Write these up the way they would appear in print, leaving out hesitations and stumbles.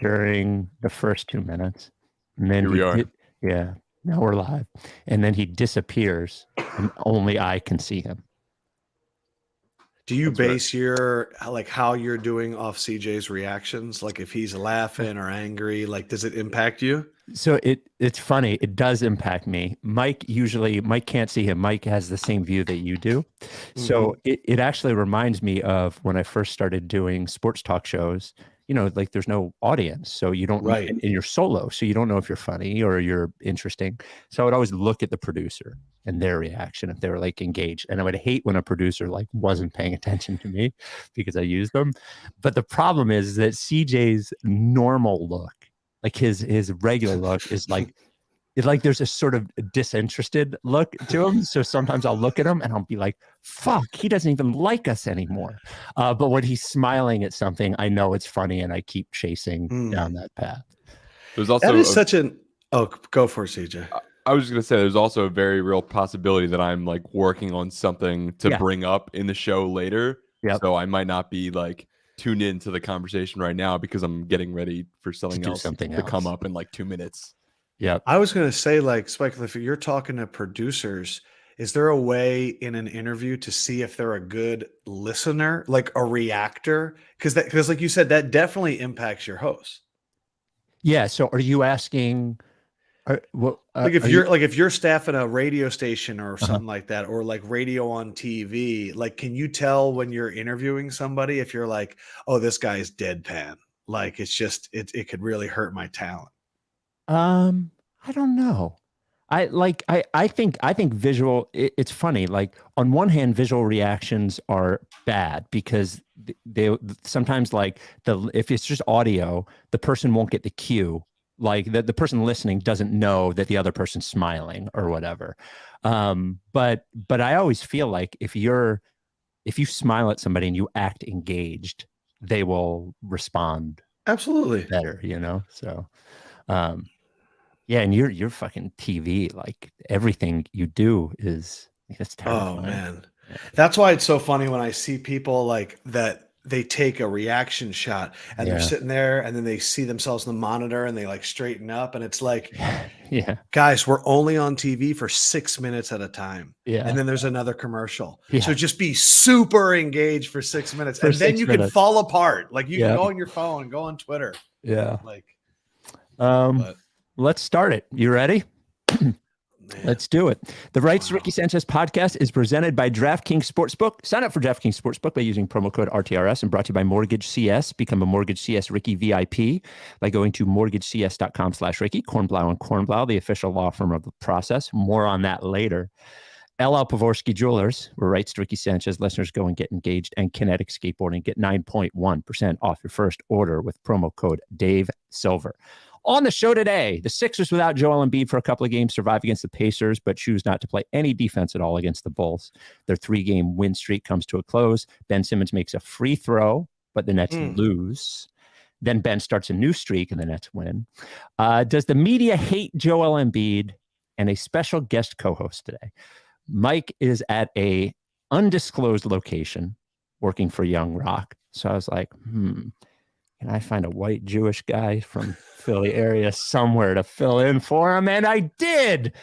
during the first 2 minutes. And then Here we are. Yeah, now we're live. And then he disappears and only I can see him. Do you base your how you're doing off CJ's reactions? Like if he's laughing or angry, like does it impact you? So it's funny. It does impact me. Mike can't see him. Mike has the same view that you do. So it actually reminds me of when I first started doing sports talk shows. You know, like there's no audience, so you don't, and you're solo, so you don't know if you're funny or you're interesting. So I would always look at the producer and their reaction if they were like engaged. And I would hate when a producer like wasn't paying attention to me because I used them. But the problem is that CJ's normal look, like his regular look, is like there's a sort of disinterested look to him. So sometimes I'll look at him and I'll be like, fuck, he doesn't even like us anymore. But when he's smiling at something, I know it's funny and I keep chasing down that path. There's also that is such an go for it, CJ. I was just gonna say there's also a very real possibility that I'm like working on something to bring up in the show later. So I might not be like tuned into the conversation right now because I'm getting ready for something else to come up in like 2 minutes. Yeah, I was going to say, like, Spike, if you're talking to producers, is there a way in an interview to see if they're a good listener, like a reactor? Because like you said, that definitely impacts your host. Yeah. So are you asking? If you're staffing a radio station or something like that, or like radio on TV, like, can you tell when you're interviewing somebody if you're like, oh, this guy's deadpan? Like, it's just it could really hurt my talent. I don't know. I think visual, it's funny. Like on one hand, visual reactions are bad because they sometimes if it's just audio, the person won't get the cue. Like the person listening doesn't know that the other person's smiling or whatever. But I always feel like if you smile at somebody and you act engaged, they will respond absolutely better, you know? So, yeah, and you're fucking TV. Like everything you do is terrifying. Oh man, that's why it's so funny when I see people like that. They take a reaction shot and they're sitting there, and then they see themselves in the monitor and they like straighten up, and it's like, guys, we're only on TV for 6 minutes at a time. And then there's another commercial. So just be super engaged for 6 minutes, and then you can fall apart. Like you can go on your phone, go on Twitter. Let's start it. You ready? Let's do it. The Rights to Ricky Sanchez podcast is presented by DraftKings Sportsbook. Sign up for DraftKings Sportsbook by using promo code RTRS, and brought to you by Mortgage CS. Become a Mortgage CS Ricky VIP by going to mortgagecs.com/Ricky. Kornblau Kornblau, the official law firm of the process. More on that later. Pavorsky Jewelers, where Rights to Ricky Sanchez listeners go and get engaged, and Kinetic Skateboarding. Get 9.1% off your first order with promo code Dave Silver. On the show today, the Sixers without Joel Embiid for a couple of games survive against the Pacers, but choose not to play any defense at all against the Bulls. Their 3-game win streak comes to a close. Ben Simmons makes a free throw, but the Nets lose. Then Ben starts a new streak and the Nets win. Does the media hate Joel Embiid? And a special guest co-host today. Mike is at a undisclosed location working for Young Rock. So I was like, can I find a white Jewish guy from Philly area somewhere to fill in for him? And I did.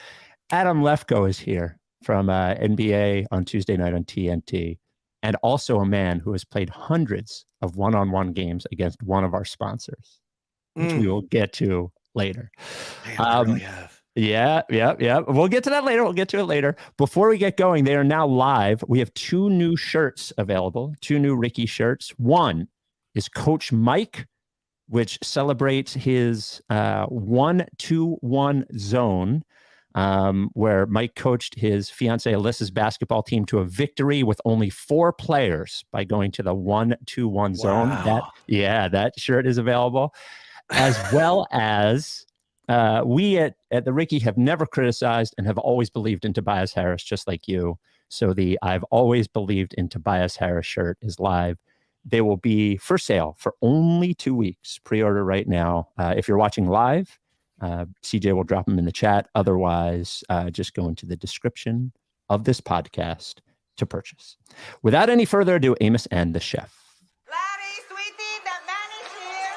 Adam Lefkoe is here from NBA on Tuesday night on TNT, and also a man who has played hundreds of one-on-one games against one of our sponsors, which we will get to later. I really have. Yeah. We'll get to that later. Before we get going, they are now live. We have 2 new shirts available, 2 new Ricky shirts. One is Coach Mike, which celebrates his 1-2-1 zone, where Mike coached his fiancée Alyssa's basketball team to a victory with only 4 players by going to the 1-2-1 zone. That shirt is available, as well as we at the Ricky have never criticized and have always believed in Tobias Harris, just like you. So the I've always believed in Tobias Harris shirt is live. They will be for sale for only 2 weeks. Pre-order right now. If you're watching live, CJ will drop them in the chat. Otherwise, just go into the description of this podcast to purchase. Without any further ado, Amos and the chef. Larry, sweetie, the man is here.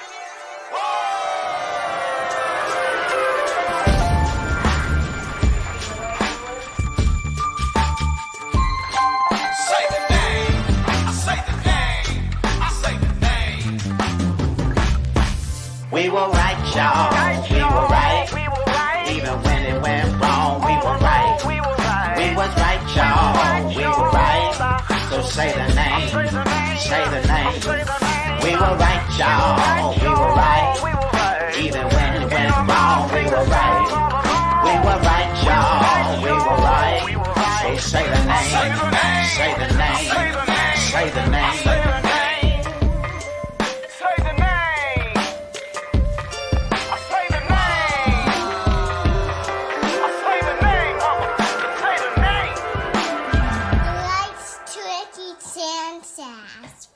We were right, y'all. We were right. Even when it went wrong, we were right. We was right, y'all. We were right. So say the name. Say the name. We were right, y'all. We were right. Even when it went wrong, we were right. We were right, y'all. We were right. So say the name. Say the name. Say the name.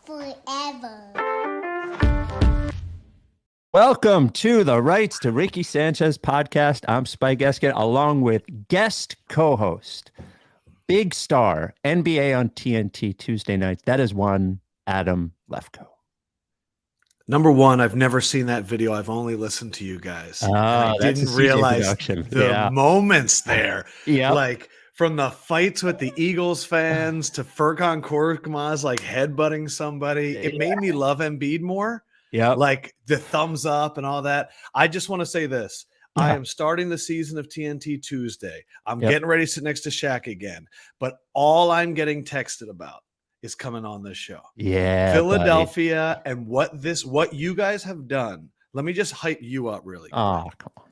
Forever. Welcome to the Rights to Ricky Sanchez podcast. I'm Spike Eskin, along with guest co-host, big star, NBA on TNT Tuesday nights. That is one Adam Lefkoe. Number one, I've never seen that video. I've only listened to you guys. I didn't realize the moments there. Yeah, like from the fights with the Eagles fans to Furkan Korkmaz like headbutting somebody. It made me love Embiid more. Yeah, like the thumbs up and all that. I just want to say this. I am starting the season of TNT Tuesday. I'm getting ready to sit next to Shaq again. But all I'm getting texted about is coming on this show. Yeah, Philadelphia, buddy. And what you guys have done. Let me just hype you up really quick. Oh, come on.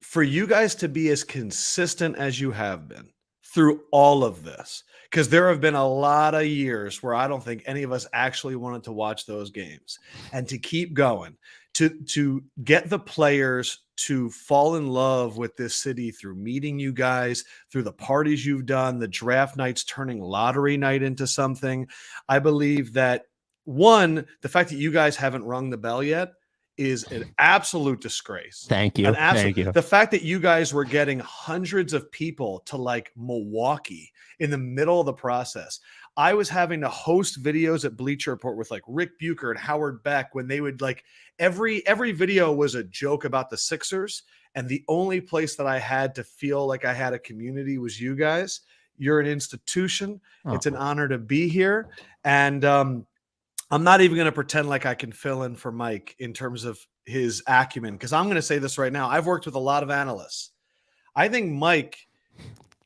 For you guys to be as consistent as you have been through all of this, because there have been a lot of years where I don't think any of us actually wanted to watch those games, and to keep going, to get the players to fall in love with this city through meeting you guys, through the parties you've done, the draft nights turning lottery night into something. I believe that, one, the fact that you guys haven't rung the bell yet is an absolute disgrace. Thank you. Thank you. The fact that you guys were getting hundreds of people to like Milwaukee in the middle of the process. I was having to host videos at Bleacher Report with like Rick Bucher and Howard Beck when they would like every video was a joke about the Sixers. And the only place that I had to feel like I had a community was you guys. You're an institution. It's an honor to be here. And I'm not even going to pretend like I can fill in for Mike in terms of his acumen, because I'm going to say this right now. I've worked with a lot of analysts. I think Mike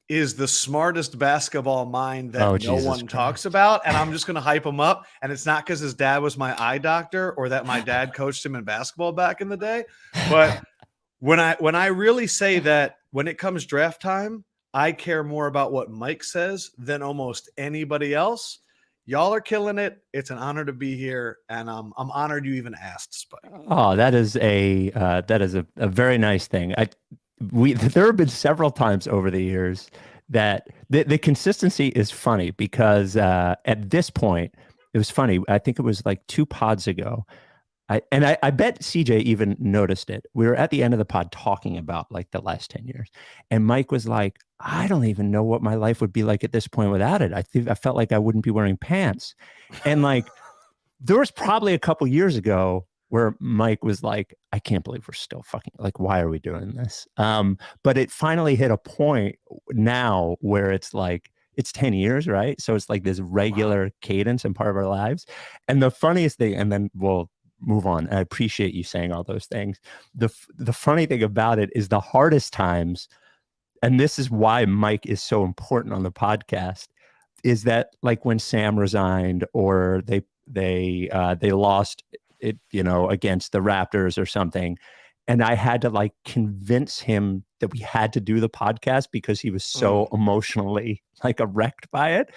is the smartest basketball mind that no one talks about, and I'm just going to hype him up. And it's not because his dad was my eye doctor or that my dad coached him in basketball back in the day. But when I really say that when it comes draft time, I care more about what Mike says than almost anybody else. Y'all are killing it. It's an honor to be here, and I'm honored you even asked, Spike. Oh, that is a very nice thing. There have been several times over the years that the consistency is funny, because at this point, it was funny. I think it was like 2 pods ago. I bet CJ even noticed it. We were at the end of the pod talking about like the last 10 years. And Mike was like, I don't even know what my life would be like at this point without it. I felt like I wouldn't be wearing pants. And like, there was probably a couple years ago where Mike was like, I can't believe we're still fucking, like, why are we doing this? But it finally hit a point now where it's like, it's 10 years, right? So it's like this regular cadence and part of our lives. And the funniest thing, and then we'll move on. I appreciate you saying all those things. The funny thing about it is the hardest times, and this is why Mike is so important on the podcast, is that like when Sam resigned or they lost it, against the Raptors or something, and I had to like convince him that we had to do the podcast because he was so emotionally like wrecked by it.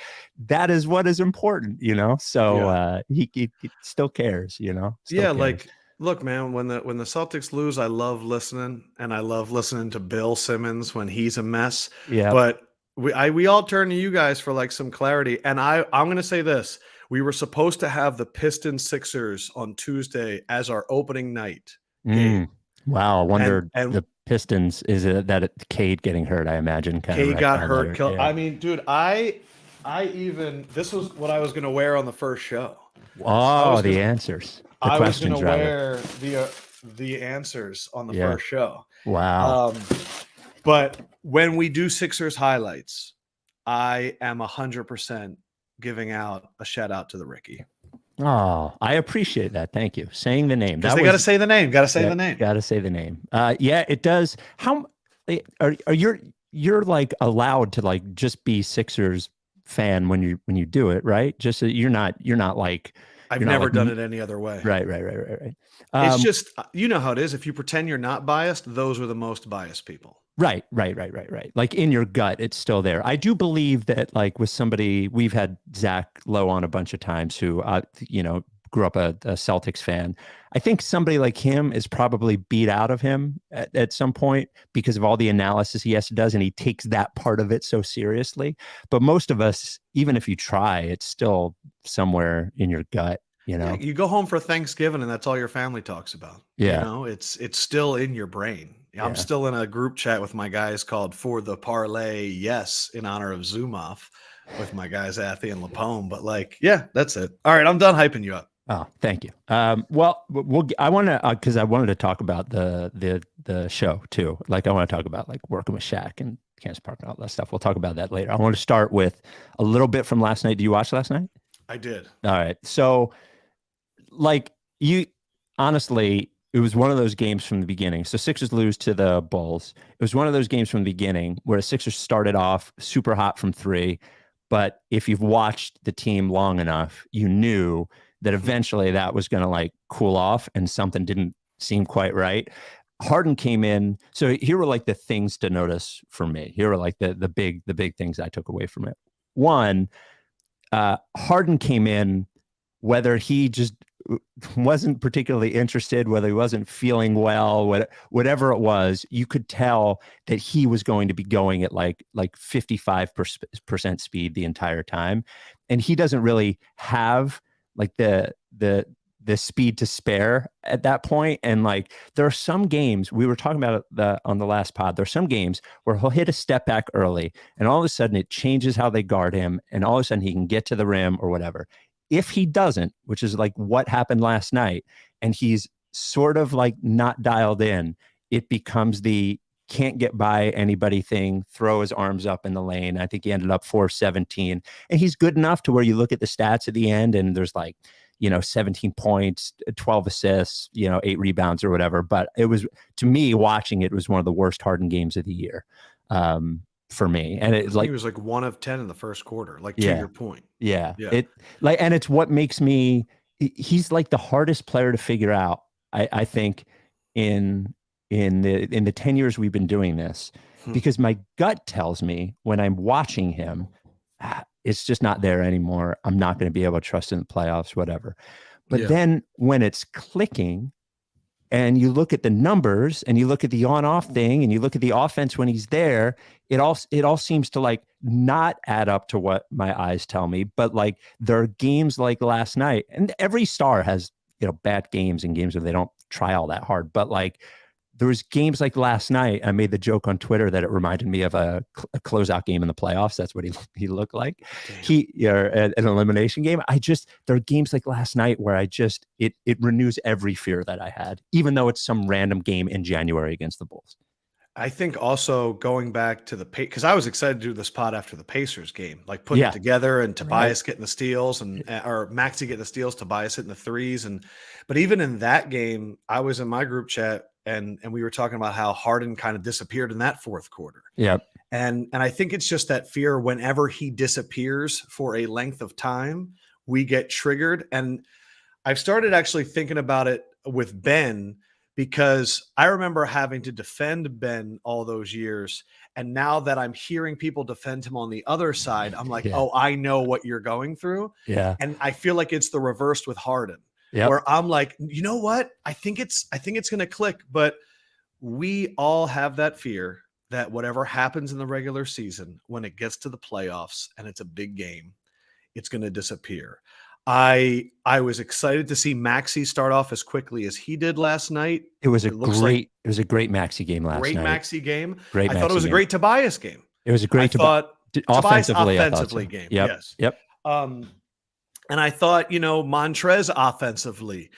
That is what is important, So he still cares, Still cares. Like, look, man, when the Celtics lose, I love listening, and I love listening to Bill Simmons when he's a mess. Yeah, but we all turn to you guys for like some clarity. And I'm going to say this: we were supposed to have the Pistons Sixers on Tuesday as our opening night game. Wow, I wonder and the Pistons, is it that Cade getting hurt? I imagine Cade got hurt. Yeah. I mean, dude, I even, this was what I was going to wear on the first show. Oh, the answers. I was going to wear the answers on the first show. Wow. But when we do Sixers highlights, I am 100% giving out a shout out to the Ricky. Oh, I appreciate that. Thank you. Saying the name. Because they got to say the name. Got to say the name. Got to say the name. Yeah, it does. How are you're like allowed to like just be Sixers fan when you do it, right? Just so you're not like I've never done it any other way. Right. It's just, you know how it is. If you pretend you're not biased, those are the most biased people. Right. Like in your gut, it's still there. I do believe that like with somebody, we've had Zach Lowe on a bunch of times who, grew up a Celtics fan. I think somebody like him is probably beat out of him at some point because of all the analysis he has to do, and he takes that part of it so seriously. But most of us, even if you try, it's still somewhere in your gut. Yeah, you go home for Thanksgiving and that's all your family talks about. Yeah. It's still in your brain. I'm still in a group chat with my guys called For the Parlay Yes in honor of Zoomoff with my guys Athy and Lapone. But like, yeah, that's it. All right, I'm done hyping you up. Oh, thank you. Well, I want to because I wanted to talk about the show too. Like, I want to talk about like working with Shaq and Candace Parker and all that stuff. We'll talk about that later. I want to start with a little bit from last night. Do you watch last night? I did. All right. So, like, honestly, it was one of those games from the beginning. So Sixers lose to the Bulls. It was one of those games from the beginning where the Sixers started off super hot from three, but if you've watched the team long enough, you knew that eventually that was going to like cool off and something didn't seem quite right. Harden came in. So here were like the things to notice for me. Here were like the big things I took away from it. One, Harden came in, whether he just wasn't particularly interested, whether he wasn't feeling well, whatever it was, you could tell that he was going to be going at like 55% speed the entire time. And he doesn't really have like the speed to spare at that point. And like, there are some games we were talking about on the last pod, there are some games where he'll hit a step back early and all of a sudden it changes how they guard him. And all of a sudden he can get to the rim or whatever. If he doesn't, which is like what happened last night, and he's sort of like not dialed in, it becomes the can't get by anybody thing, throw his arms up in the lane. I think he ended up 4-17, and he's good enough to where you look at the stats at the end and there's like, 17 points, 12 assists, 8 rebounds or whatever. But it was, to me, watching it was one of the worst Harden games of the year for me. And it's like, he was like 1 of 10 in the first quarter, like to your point. Yeah. And it's what makes me, he's like the hardest player to figure out. I think in the 10 years we've been doing this, because my gut tells me when I'm watching him, it's just not there anymore. I'm not going to be able to trust in the playoffs, whatever. But then when it's clicking and you look at the numbers and you look at the on-off thing and you look at the offense when he's there, it all seems to like not add up to what my eyes tell me. But like there are games like last night, and every star has, bad games and games where they don't try all that hard. But like there was games like last night. I made the joke on Twitter that it reminded me of a closeout game in the playoffs. That's what he looked like. An elimination game. There are games like last night where it renews every fear that I had, even though it's some random game in January against the Bulls. I think also going back to because I was excited to do this pod after the Pacers game, like putting it together and Tobias getting the steals or Maxey getting the steals, Tobias hitting the threes. But even in that game, I was in my group chat and we were talking about how Harden kind of disappeared in that fourth quarter. Yep. And I think it's just that fear whenever he disappears for a length of time, we get triggered. And I've started actually thinking about it with Ben, because I remember having to defend Ben all those years. And now that I'm hearing people defend him on the other side, I'm like, oh, I know what you're going through. Yeah. And I feel like it's the reverse with Harden, where I'm like, you know what? I think it's going to click, but we all have that fear that whatever happens in the regular season, when it gets to the playoffs and it's a big game, it's going to disappear. I was excited to see Maxey start off as quickly as he did last night. It was a great Maxey game last night. Great Maxey game. I thought it was a great Tobias game. It was a great offensively game. Yep. Yep. And I thought, Montrez offensively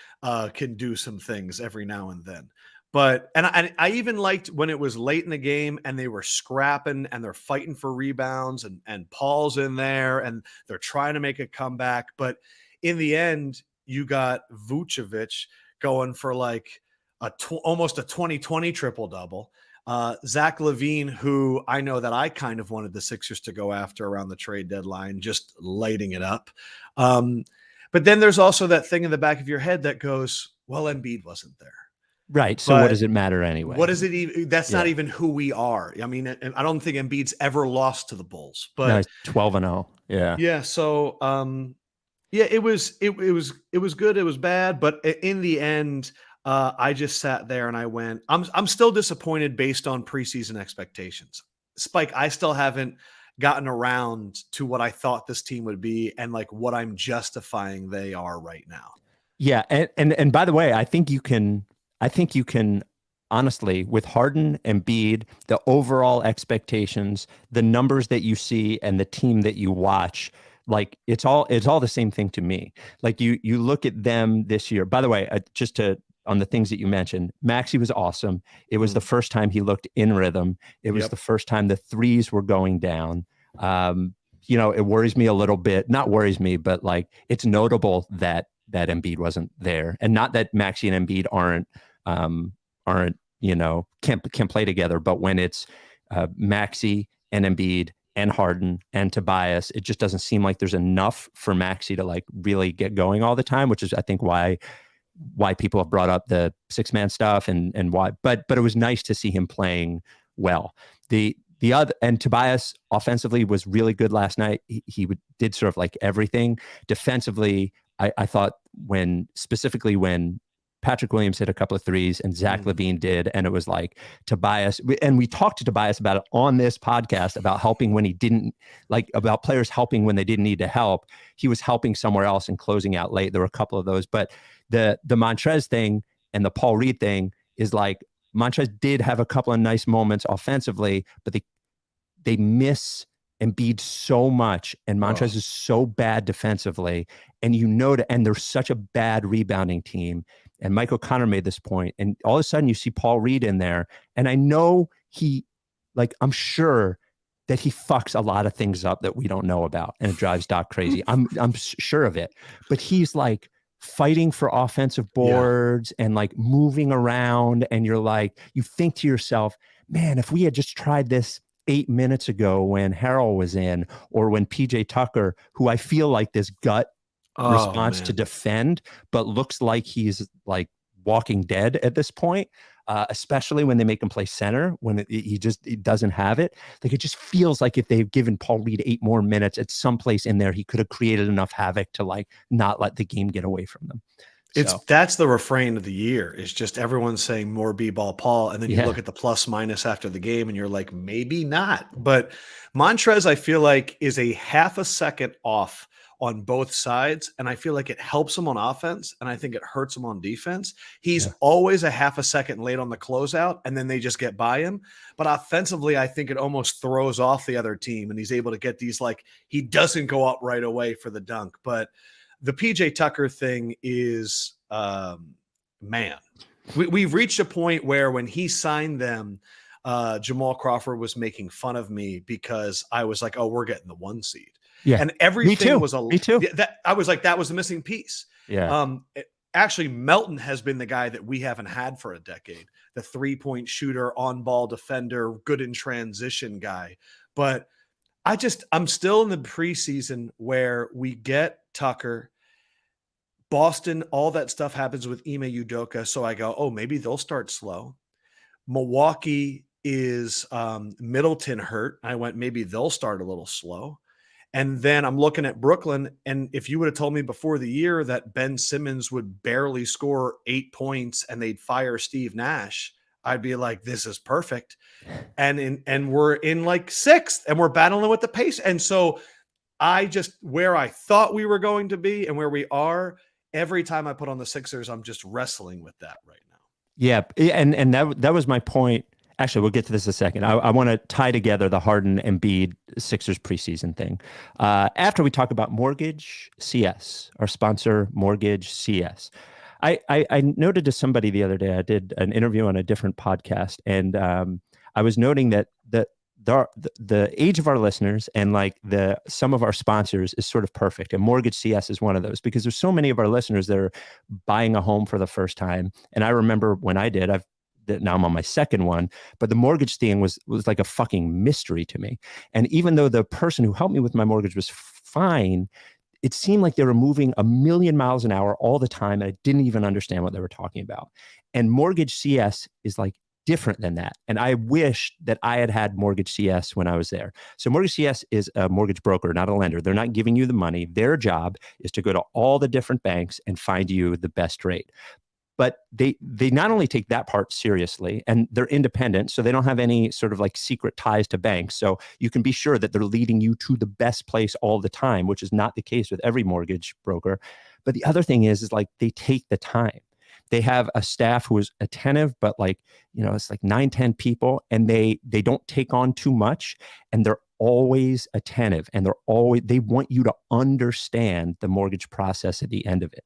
can do some things every now and then. But I even liked when it was late in the game and they were scrapping and they're fighting for rebounds and Paul's in there and they're trying to make a comeback. But in the end, you got Vucevic going for like almost a 2020 triple double. Zach LaVine, who I know that I kind of wanted the Sixers to go after around the trade deadline, just lighting it up. But then there's also that thing in the back of your head that goes, well, Embiid wasn't there. Right. So what does it matter anyway? What does it even? That's not even who we are. I mean, I don't think Embiid's ever lost to the Bulls, but no, 12-0. Yeah. Yeah. So, it was good. It was bad, but in the end, I just sat there and I went, I'm still disappointed based on preseason expectations. Spike, I still haven't gotten around to what I thought this team would be and like what I'm justifying they are right now. Yeah. And by the way, I think you can honestly, with Harden and Embiid, the overall expectations, the numbers that you see and the team that you watch, like it's all the same thing to me. Like you look at them this year, by the way, on the things that you mentioned, Maxey was awesome. It was the first time he looked in rhythm. It was the first time the threes were going down. It worries me a little bit, not worries me, but like it's notable that Embiid wasn't there, and not that Maxey and Embiid can't play together, but when it's Maxey and Embiid and Harden and Tobias, it just doesn't seem like there's enough for Maxey to like really get going all the time, which is I think why people have brought up the 6-man stuff and why, but it was nice to see him playing well. The other, and Tobias offensively was really good last night. He did sort of like everything defensively. I thought specifically when Patrick Williams hit a couple of threes and Zach LaVine did, and it was like Tobias, and we talked to Tobias about it on this podcast about helping when he didn't, like about players helping when they didn't need to help. He was helping somewhere else and closing out late. There were a couple of those, but the Montrez thing and the Paul Reed thing is like Montrez did have a couple of nice moments offensively, but they miss Embiid so much, and Montrez is so bad defensively, and and they're such a bad rebounding team. And Mike O'Connor made this point, and all of a sudden you see Paul Reed in there, and I know I'm sure that he fucks a lot of things up that we don't know about, and it drives Doc crazy. I'm sure of it, but he's like fighting for offensive boards and like moving around, and you're like, you think to yourself, man, if we had just tried this 8 minutes ago when Harrell was in, or when PJ Tucker, who I feel like this gut response to defend, but looks like he's like walking dead at this point, especially when they make him play center, when he doesn't have it. Like it just feels like if they've given Paul Reed 8 more minutes at some place in there, he could have created enough havoc to like not let the game get away from them. That's the refrain of the year. Is just everyone saying more BBall Paul, and then you look at the plus minus after the game, and you're like, maybe not. But Montrez, I feel like, is a half a second off on both sides, and I feel like it helps him on offense, and I think it hurts him on defense. He's always a half a second late on the closeout, and then they just get by him. But offensively, I think it almost throws off the other team, and he's able to get these, like, he doesn't go up right away for the dunk. But the PJ Tucker thing is, man, we've reached a point where when he signed them, Jamal Crawford was making fun of me because I was like, oh, we're getting the 1 seed. Yeah. And everything was me too. I was like, that was the missing piece. Yeah. Actually, Melton has been the guy that we haven't had for a decade. The 3-point shooter, on-ball defender, good in transition guy. But I'm still in the preseason where we get Tucker, Boston, all that stuff happens with Ime Udoka. So I go, oh, maybe they'll start slow. Milwaukee is Middleton hurt. I went, maybe they'll start a little slow. And then I'm looking at Brooklyn, and if you would have told me before the year that Ben Simmons would barely score 8 points and they'd fire Steve Nash, I'd be like, this is perfect. And we're in like 6th, and we're battling with the pace. And so where I thought we were going to be and where we are, every time I put on the Sixers, I'm just wrestling with that right now. Yeah. And that was my point. Actually, we'll get to this in a second. I want to tie together the Harden and Embiid Sixers preseason thing. After we talk about Mortgage CS, our sponsor, Mortgage CS. I noted to somebody the other day, I did an interview on a different podcast, and I was noting that the age of our listeners and like some of our sponsors is sort of perfect. And Mortgage CS is one of those, because there's so many of our listeners that are buying a home for the first time. And I remember when I did, now I'm on my second one, but the mortgage thing was like a fucking mystery to me. And even though the person who helped me with my mortgage was fine, it seemed like they were moving a million miles an hour all the time. And I didn't even understand what they were talking about. And Mortgage CS is like different than that. And I wish that I had Mortgage CS when I was there. So Mortgage CS is a mortgage broker, not a lender. They're not giving you the money. Their job is to go to all the different banks and find you the best rate. But they not only take that part seriously, and they're independent, so they don't have any sort of like secret ties to banks. So you can be sure that they're leading you to the best place all the time, which is not the case with every mortgage broker. But the other thing is like they take the time. They have a staff who is attentive, but like, it's like 9-10 people, and they don't take on too much, and they're always attentive, and they want you to understand the mortgage process at the end of it.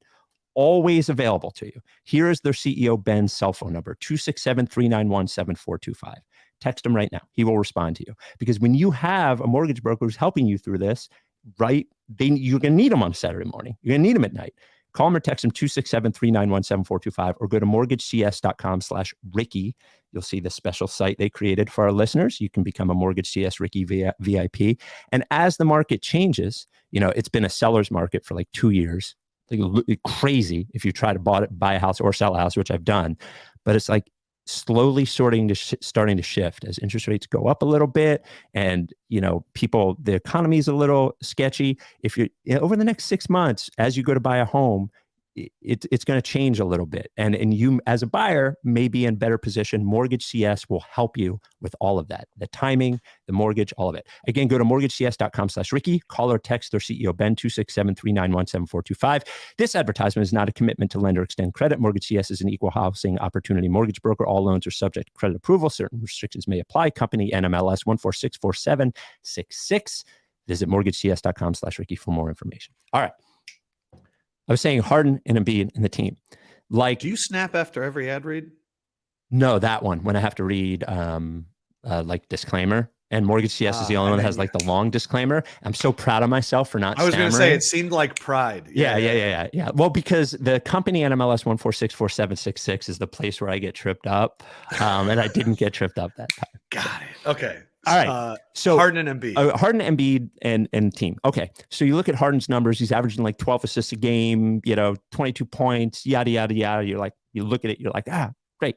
Always available to you. Here is their CEO, Ben's cell phone number, 267-391-7425. Text him right now. He will respond to you. Because when you have a mortgage broker who's helping you through this, right, you're going to need them on Saturday morning. You're going to need them at night. Call them or text them 267-391-7425, or go to mortgagecs.com/Ricky. You'll see the special site they created for our listeners. You can become a Mortgage CS Ricky VIP. And as the market changes, it's been a seller's market for like 2 years. Like crazy if you try to buy a house or sell a house, which I've done. But it's like slowly starting to shift as interest rates go up a little bit, and the economy is a little sketchy. If you're over the next 6 months, as you go to buy a home, it's going to change a little bit, and you as a buyer may be in better position. Mortgage CS will help you with all of that, the timing, the mortgage, all of it. Again, go to mortgagecs.com/Ricky. Call or text their CEO, Ben, 267-391-7425. This advertisement is not a commitment to lend or extend credit. Mortgage CS is an equal housing opportunity mortgage broker. All loans are subject to credit approval. Certain restrictions may apply. Company NMLS 1464766. Visit mortgagecs.com/Ricky for more information. All right. I was saying Harden and Embiid and the team. Like, do you snap after every ad read? No, that one when I have to read like disclaimer. And Mortgage CS is the only one that has like the long disclaimer. I'm so proud of myself for not. I was going to say it seemed like pride. Yeah. Well, because the company NMLS 1464766 is the place where I get tripped up, and I didn't get tripped up that time. Got it. Okay. All right. So Harden and Embiid. and team. Okay. So you look at Harden's numbers, he's averaging like 12 assists a game, 22 points, yada, yada, yada. You look at it, you're like, great.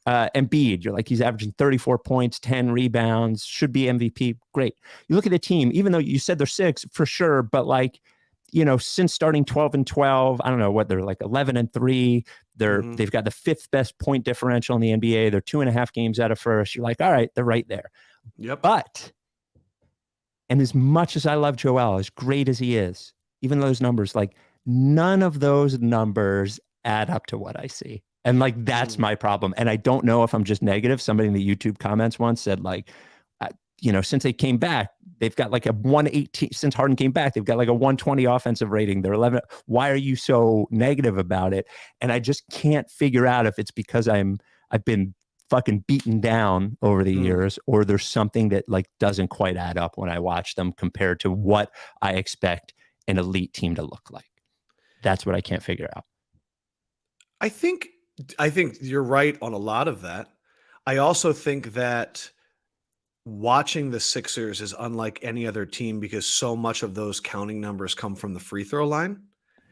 Embiid, you're like, he's averaging 34 points, 10 rebounds, should be MVP. Great. You look at the team, even though you said they're 6 for sure, but like, since starting 12-12, I don't know what they're like 11-3. They've got the 5th best point differential in the NBA. They're 2.5 games out of first. You're like, all right, they're right there. Yep. But, and as much as I love Joel, as great as he is, even those numbers, like none of those numbers add up to what I see. And like, that's my problem. And I don't know if I'm just negative. Somebody in the YouTube comments once said like, since they came back, they've got like a 118. Since Harden came back, they've got like a 120 offensive rating. They're 11. Why are you so negative about it? And I just can't figure out if it's because I've been fucking beaten down over the years, or there's something that like doesn't quite add up when I watch them compared to what I expect an elite team to look like. That's what I can't figure out. I think you're right on a lot of that. I also think that watching the Sixers is unlike any other team because so much of those counting numbers come from the free throw line.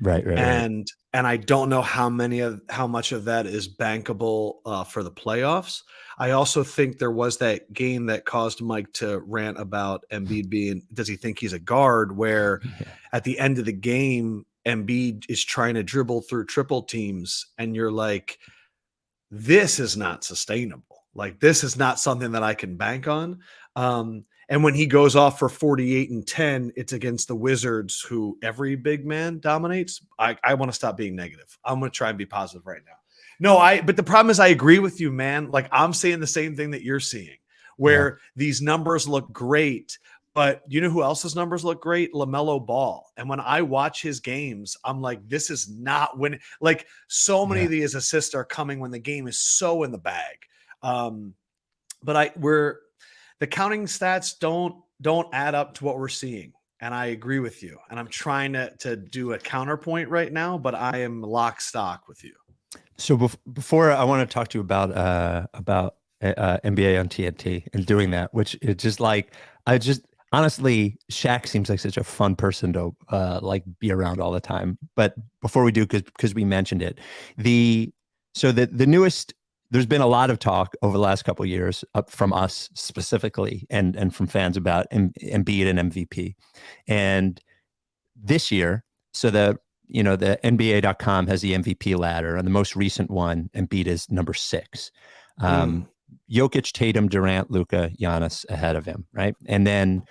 Right. And I don't know how much of that is bankable for the playoffs. I also think there was that game that caused Mike to rant about Embiid does he think he's a guard, where at the end of the game, Embiid is trying to dribble through triple teams, and you're like, this is not sustainable. Like, this is not something that I can bank on. And when he goes off for 48 and 10, it's against the Wizards, who every big man dominates. I want to stop being negative. I'm going to try and be positive right now. But the problem is I agree with you, man. Like, I'm saying the same thing that you're seeing, where these numbers look great, but you know who else's numbers look great? LaMelo Ball. And when I watch his games, I'm like, this is not when, like, so many of these assists are coming when the game is so in the bag. But the counting stats don't add up to what we're seeing. And I agree with you. And I'm trying to do a counterpoint right now, but I am lock stock with you. So before I want to talk to you about NBA on TNT and doing that, which is just like, honestly, Shaq seems like such a fun person to like be around all the time. But before we do, because we mentioned it, the newest, there's been a lot of talk over the last couple of years from us specifically and from fans about Embiid and MVP. And this year, so the NBA.com has the MVP ladder, and the most recent one, Embiid is number 6. Jokic, Tatum, Durant, Luka, Giannis ahead of him, right? And then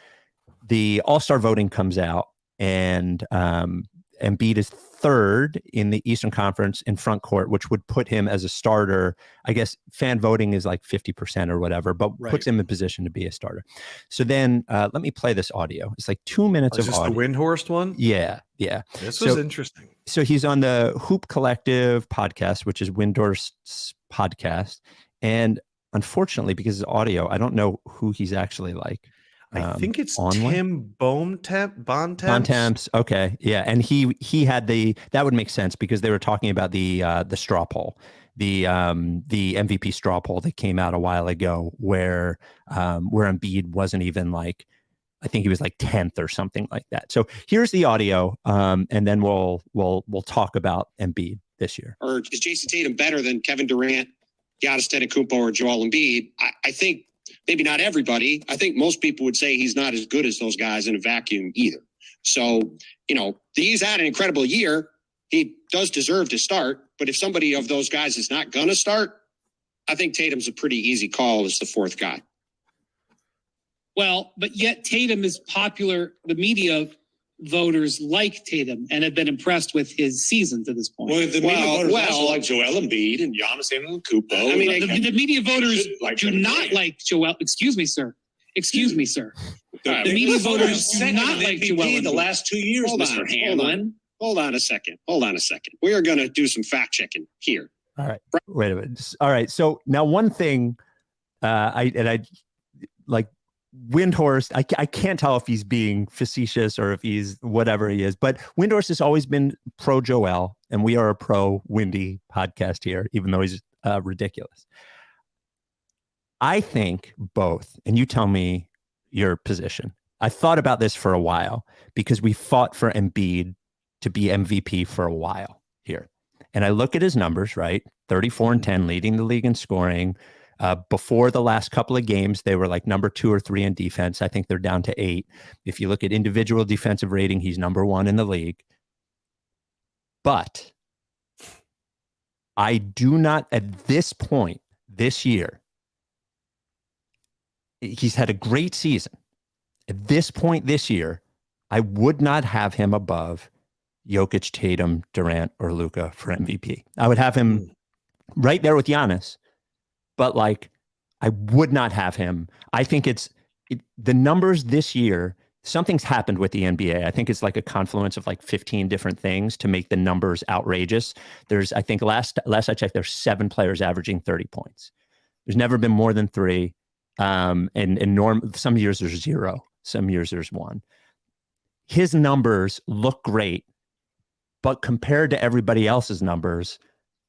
the All-Star voting comes out, and Embiid is 3rd in the Eastern Conference in front court, which would put him as a starter. I guess fan voting is like 50% or whatever, but puts him in position to be a starter. So then let me play this audio. It's like 2 minutes of audio. The Windhorst one? Yeah. This was interesting. So he's on the Hoop Collective podcast, which is Windhorst's podcast. And unfortunately, because it's audio, I don't know who he's actually like. I think it's Tim Bontemps. Okay. Yeah. And he had that would make sense because they were talking about the straw poll, the MVP straw poll that came out a while ago where Embiid wasn't even like, I think he was like 10th or something like that. So here's the audio. And then we'll talk about Embiid this year. Or is Jason Tatum better than Kevin Durant, Giannis Antetokounmpo, or Joel Embiid? I think maybe not everybody. I think most people would say he's not as good as those guys in a vacuum either. So, he's had an incredible year. He does deserve to start. But if somebody of those guys is not going to start, I think Tatum's a pretty easy call as the 4th guy. Well, but yet Tatum is popular. The media voters like Tatum and have been impressed with his season to this point. Well, the media voters also like Joel Embiid and Giannis Antetokounmpo. I mean, the media voters do not like Joel. Excuse me, sir. The media voters do not like Joel Embiid the last 2 years, Mr. Hanlon. Hold on a second. We are going to do some fact checking here. All right. Wait a minute. All right. So now one thing, I like Windhorst, I can't tell if he's being facetious or if he's whatever he is, but Windhorst has always been pro Joel, and we are a pro Windy podcast here, even though he's ridiculous. I think both, and you tell me your position. I thought about this for a while because we fought for Embiid to be MVP for a while here. And I look at his numbers, right? 34 and 10, leading the league in scoring. Before the last couple of games, they were like number 2 or 3 in defense. I think they're down to 8. If you look at individual defensive rating, he's number 1 in the league. But I do not, at this point this year, he's had a great season. At this point this year, I would not have him above Jokic, Tatum, Durant, or Luka for MVP. I would have him right there with Giannis. But like, I would not have him. I think the numbers this year, something's happened with the NBA. I think it's like a confluence of like 15 different things to make the numbers outrageous. There's, I think last I checked, there's 7 players averaging 30 points. There's never been more than 3. And some years there's 0. Some years there's 1. His numbers look great, but compared to everybody else's numbers,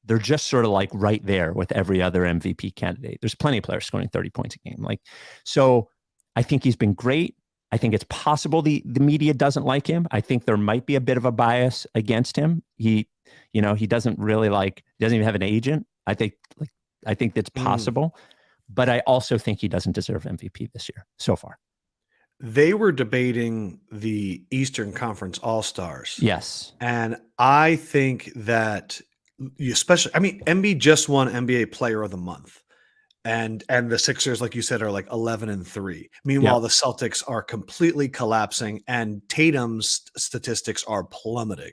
they're just sort of like right there with every other MVP candidate. There's plenty of players scoring 30 points a game. So I think he's been great. I think it's possible the media doesn't like him. I think there might be a bit of a bias against him. He doesn't really doesn't even have an agent. I think that's possible, but I also think he doesn't deserve MVP this year so far. They were debating the Eastern Conference All-Stars. Yes. And I think that Embiid just won NBA Player of the Month. And the Sixers, like you said, are like 11-3. Meanwhile, the Celtics are completely collapsing and Tatum's statistics are plummeting.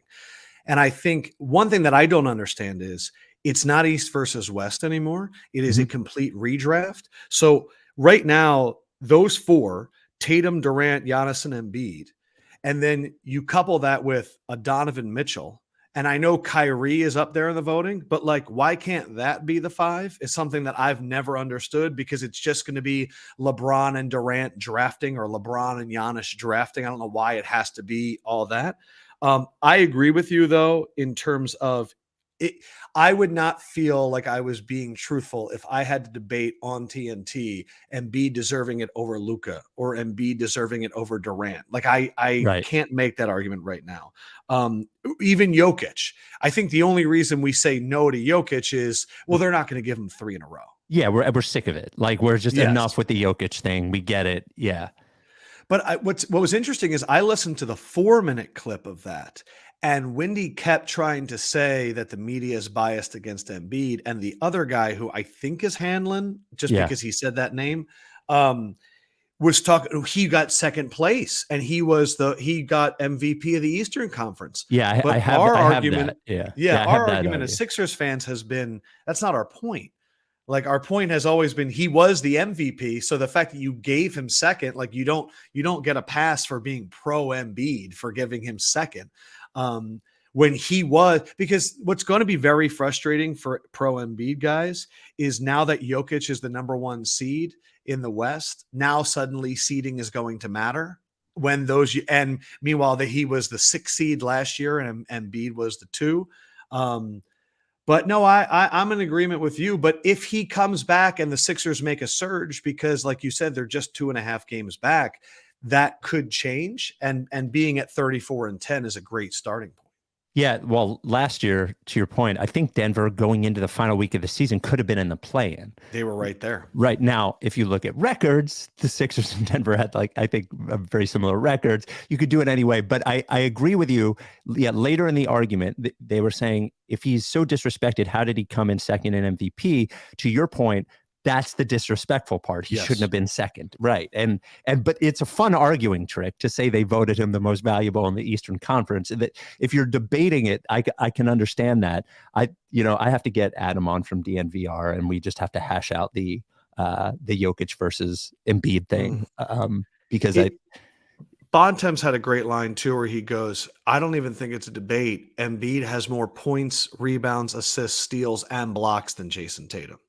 And I think one thing that I don't understand is it's not East versus West anymore. It is a complete redraft. So right now, those 4, Tatum, Durant, Giannis, and Embiid, and then you couple that with a Donovan Mitchell, And I know Kyrie is up there in the voting, but like, why can't that be the 5? Is something that I've never understood, because it's just going to be LeBron and Durant drafting, or LeBron and Giannis drafting. I don't know why it has to be all that. I agree with you though, in terms of it. I would not feel like I was being truthful if I had to debate on TNT Embiid deserving it over Luka, or Embiid deserving it over Durant. Like I can't make that argument right now. Even Jokic. I think the only reason we say no to Jokic is, well, they're not going to give him 3 in a row. Yeah, we're sick of it. Like, we're just enough with the Jokic thing. We get it. Yeah. But what was interesting is I listened to the 4-minute clip of that, and Wendy kept trying to say that the media is biased against Embiid, and the other guy, who I think is Hanlon, just because he said that name, was talking. He got second place, and he got MVP of the Eastern Conference. Yeah, but I have argument. That. Our argument as Sixers fans has been, that's not our point. Like, our point has always been he was the MVP. So the fact that you gave him second, like, you don't get a pass for being pro Embiid for giving him second. When he was, because what's going to be very frustrating for pro Embiid guys is, now that Jokic is the number 1 seed in the West, now suddenly seeding is going to matter. And meanwhile, that he was the 6th seed last year and Embiid was the 2. But no, I'm in agreement with you. But if he comes back and the Sixers make a surge, because like you said, they're just 2.5 games back, that could change. And being at 34-10 is a great starting point. Yeah, well, last year, to your point, I think Denver, going into the final week of the season, could have been in the play-in. They were right there. Right now, if you look at records, the Sixers and Denver had, like, I think, very similar records. You could do it anyway, but I agree with you. Yeah, later in the argument, they were saying, if he's so disrespected, how did he come in second in MVP? To your point, that's the disrespectful part. He shouldn't have been second. Right. But it's a fun arguing trick to say they voted him the most valuable in the Eastern Conference. And that if you're debating it, I can understand that. I have to get Adam on from DNVR, and we just have to hash out the Jokic versus Embiid thing. Because Bontemps had a great line too, where he goes, I don't even think it's a debate. Embiid has more points, rebounds, assists, steals, and blocks than Jason Tatum.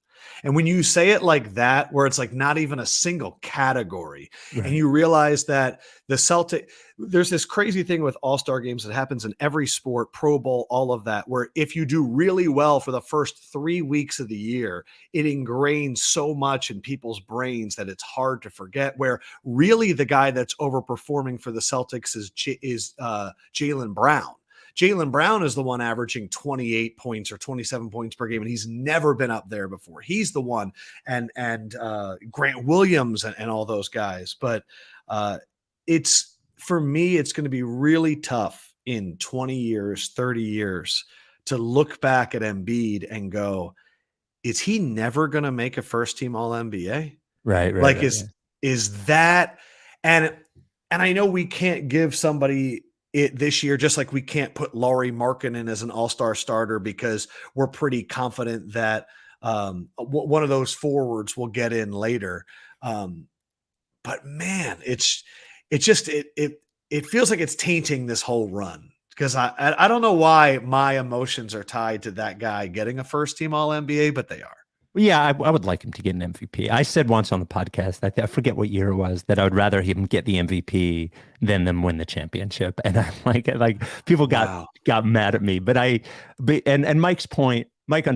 And when you say it like that, where it's like not even a single category, and you realize that there's this crazy thing with all-star games that happens in every sport, Pro Bowl, all of that, where if you do really well for the first 3 weeks of the year, it ingrains so much in people's brains that it's hard to forget, where really the guy that's overperforming for the Celtics is Jaylen Brown. Jaylen Brown is the one averaging 28 points or 27 points per game, and he's never been up there before. He's the one, and Grant Williams and all those guys. But for me, it's going to be really tough in 20 years, 30 years to look back at Embiid and go, is he never going to make a first-team All-NBA? Right. Like, is that, and I know we can't give somebody it this year, just like we can't put Lauri Markkanen as an all-star starter, because we're pretty confident that one of those forwards will get in later. But man, it feels like it's tainting this whole run, because I don't know why my emotions are tied to that guy getting a first-team All-NBA, but they are. Yeah, I would like him to get an MVP. I said once on the podcast, I forget what year it was, that I would rather him get the MVP than them win the championship. And I'm like people got mad at me. But Mike's point, Mike,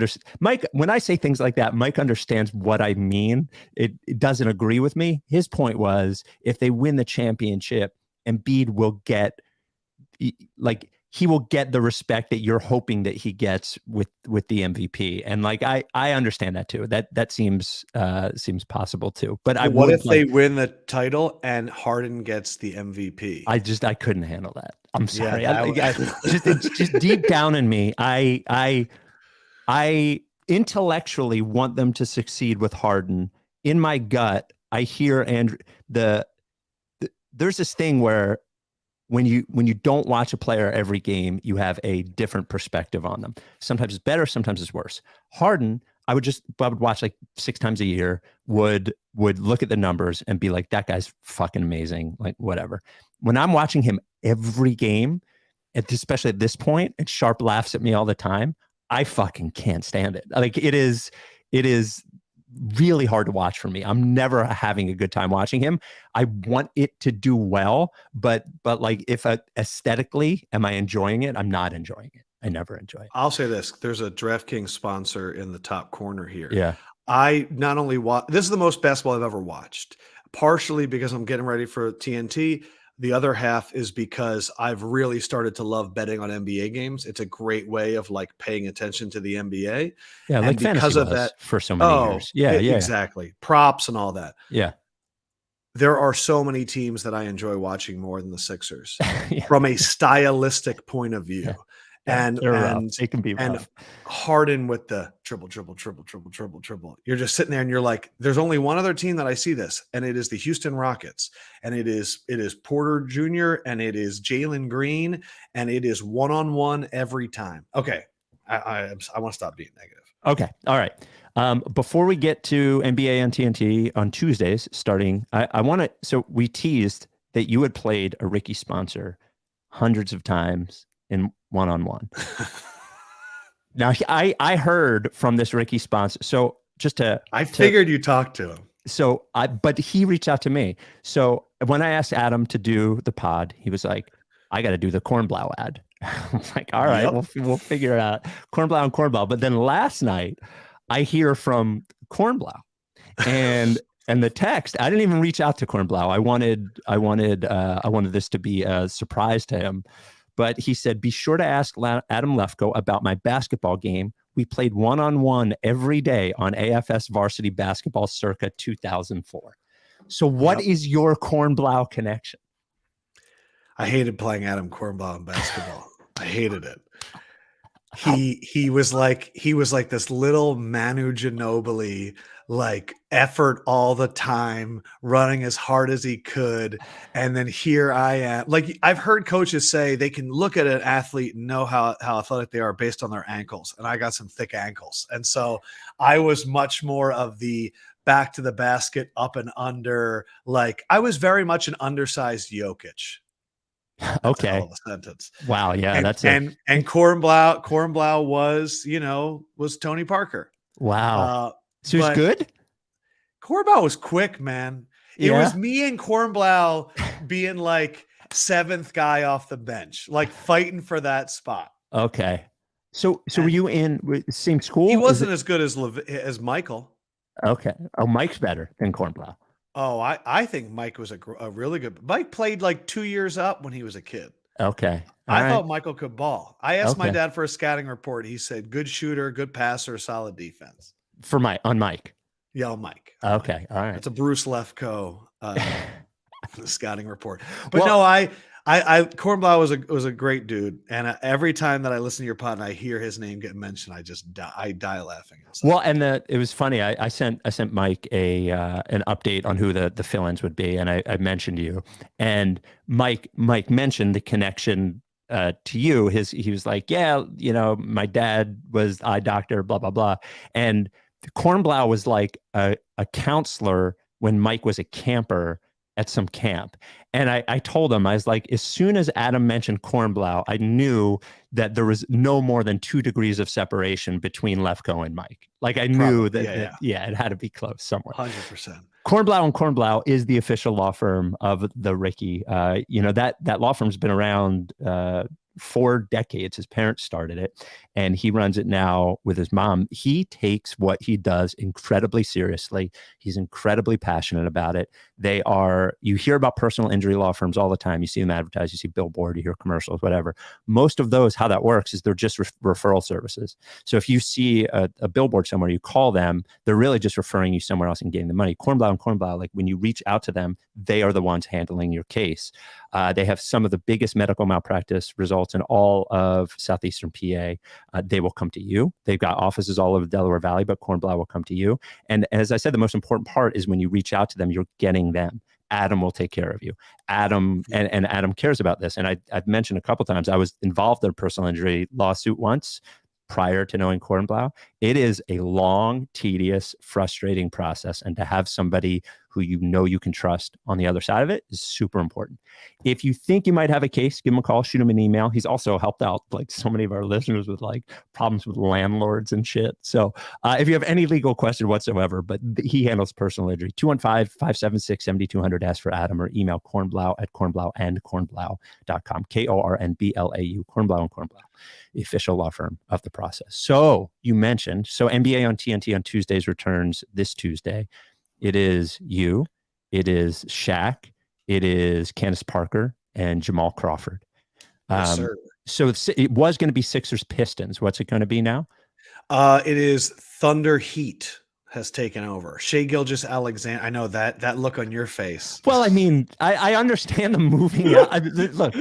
when I say things like that, Mike understands what I mean. It doesn't agree with me. His point was, if they win the championship, Embiid will get, like, he will get the respect that you're hoping that he gets with the MVP. And like, I understand that too. That seems possible too. But what if they win the title and Harden gets the MVP? I couldn't handle that. I'm sorry. Just deep down in me, I intellectually want them to succeed with Harden. In my gut, I hear there's this thing where, when you don't watch a player every game, you have a different perspective on them. Sometimes it's better, sometimes it's worse. Harden, I would watch like 6 times a year, would look at the numbers and be like, that guy's fucking amazing, like whatever. When I'm watching him every game, especially at this point, and Sharp laughs at me all the time. I fucking can't stand it. Like it is really hard to watch for me. I'm never having a good time watching him. I want it to do well, but like if aesthetically, am I enjoying it? I'm not enjoying it. I never enjoy it. I'll say this. There's a DraftKings sponsor in the top corner here. Yeah. I not only watch, this is the most basketball I've ever watched, partially because I'm getting ready for TNT. The other half is because I've really started to love betting on NBA games. It's a great way of like paying attention to the NBA. Yeah, and like because of that for so many years. Yeah, exactly. Props and all that. Yeah. There are so many teams that I enjoy watching more than the Sixers yeah. from a stylistic point of view. Yeah. And it can be rough. And Harden with the triple. You're just sitting there and you're like, there's only one other team that I see this, and it is the Houston Rockets. And it is Porter Jr. and it is Jalen Green, and it is one-on-one every time. Okay. I want to stop being negative. Okay. All right. Before we get to NBA on TNT on Tuesdays starting, I want to, so we teased that you had played a Ricky sponsor hundreds of times in one-on-one. Now, I heard from this Ricky sponsor. So I figured you talked to him. So but he reached out to me. So when I asked Adam to do the pod, he was like, I got to do the Kornblau ad. I'm like, all right, we'll figure it out. Kornblau and Kornblau. But then last night I hear from Kornblau and the text, I didn't even reach out to Kornblau. I wanted this to be a surprise to him. But he said, be sure to ask Adam Lefkoe about my basketball game. We played one-on-one every day on AFS varsity basketball circa 2004. So what is your Kornblau connection? I hated playing Adam Kornblau in basketball. I hated it. He was like this little Manu Ginobili, like effort all the time, running as hard as he could. And then here I am. Like I've heard coaches say they can look at an athlete and know how athletic they are based on their ankles. And I got some thick ankles. And so I was much more of the back to the basket, up and under. Like I was very much an undersized Jokic. Okay. Hell of a sentence. Wow. Yeah. And Kornblau was Tony Parker. Wow. So he's good. Kornblau was quick, man. It was me and Kornblau being like seventh guy off the bench, like fighting for that spot. Okay. So were you in the same school? He wasn't as good as Michael. Okay. Oh, Mike's better than Kornblau. Oh, I think Mike was a really good. Mike played like 2 years up when he was a kid. Okay. I thought Michael could ball. I asked my dad for a scouting report. He said, good shooter, good passer, solid defense. On Mike. Yeah, on Mike. Okay. All right. It's a Bruce Lefkoe scouting report. But no, Kornblau was a great dude. And every time that I listen to your pod and I hear his name get mentioned, I die laughing. Well, and it was funny. I sent Mike an update on who the fill-ins would be, and I mentioned you. And Mike mentioned the connection to you. He was like, yeah, my dad was eye doctor, blah blah blah. And Kornblau was like a counselor when Mike was a camper at some camp. And I told him, I was like, as soon as Adam mentioned Kornblau, I knew that there was no more than 2 degrees of separation between Lefkoe and Mike. Like I knew that it had to be close somewhere. 100%. Kornblau and Kornblau is the official law firm of the Ricky. That law firm's been around 4 decades. His parents started it, and he runs it now with his mom. He takes what he does incredibly seriously. He's incredibly passionate about it. You hear about personal injury law firms all the time. You see them advertised, you see billboard, you hear commercials, whatever. Most of those, how that works is they're just referral services. So if you see a billboard somewhere, you call them, they're really just referring you somewhere else and getting the money. Kornblau and Kornblau, like when you reach out to them, they are the ones handling your case. They have some of the biggest medical malpractice results in all of Southeastern PA. They will come to you. They've got offices all over Delaware Valley, but Kornblau will come to you. And as I said, the most important part is when you reach out to them, you're getting them. Adam will take care of you. Adam and Adam cares about this. And I've mentioned a couple times, I was involved in a personal injury lawsuit once prior to knowing Kornblau. It is a long, tedious, frustrating process. And to have somebody who you know you can trust on the other side of it is super important. If you think you might have a case, give him a call, shoot him an email. He's also helped out like so many of our listeners with like problems with landlords and shit. So if you have any legal question whatsoever, but he handles personal injury, 215-576-7200, ask for Adam, or email kornblau@kornblau.com, KORNBLAU, Kornblau and Kornblau, the official law firm of the process. So you mentioned, NBA on TNT on Tuesdays returns this Tuesday. It is you, it is Shaq, it is Candace Parker, and Jamal Crawford. Yes, sir. So it was going to be Sixers Pistons. What's it going to be now? It is Thunder Heat has taken over. Shai Gilgeous-Alexander. I know that look on your face. Well, I mean, I understand the moving. Look,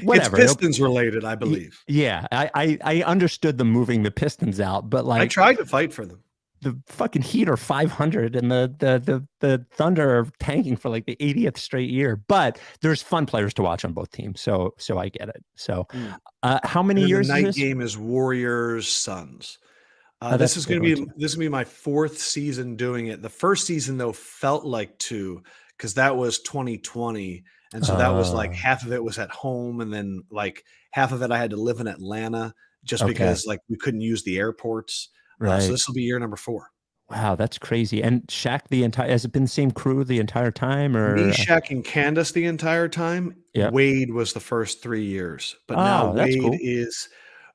whatever. It's Pistons related, I believe. Yeah, I understood the moving the Pistons out, but like I tried to fight for them. The fucking Heat are 500 and the Thunder are tanking for like the 80th straight year. But there's fun players to watch on both teams, so I get it. So, how many years? The night game is Warriors Suns. This is going to be my fourth season doing it. The first season though felt like two because that was 2020, and so that was like half of it was at home, and then like half of it I had to live in Atlanta just because like we couldn't use the airports. Right. So this will be year number 4. Wow, that's crazy. And Shaq, has it been the same crew the entire time, or me, Shaq, and Candace the entire time? Yep. Wade was the first 3 years, but now Wade is.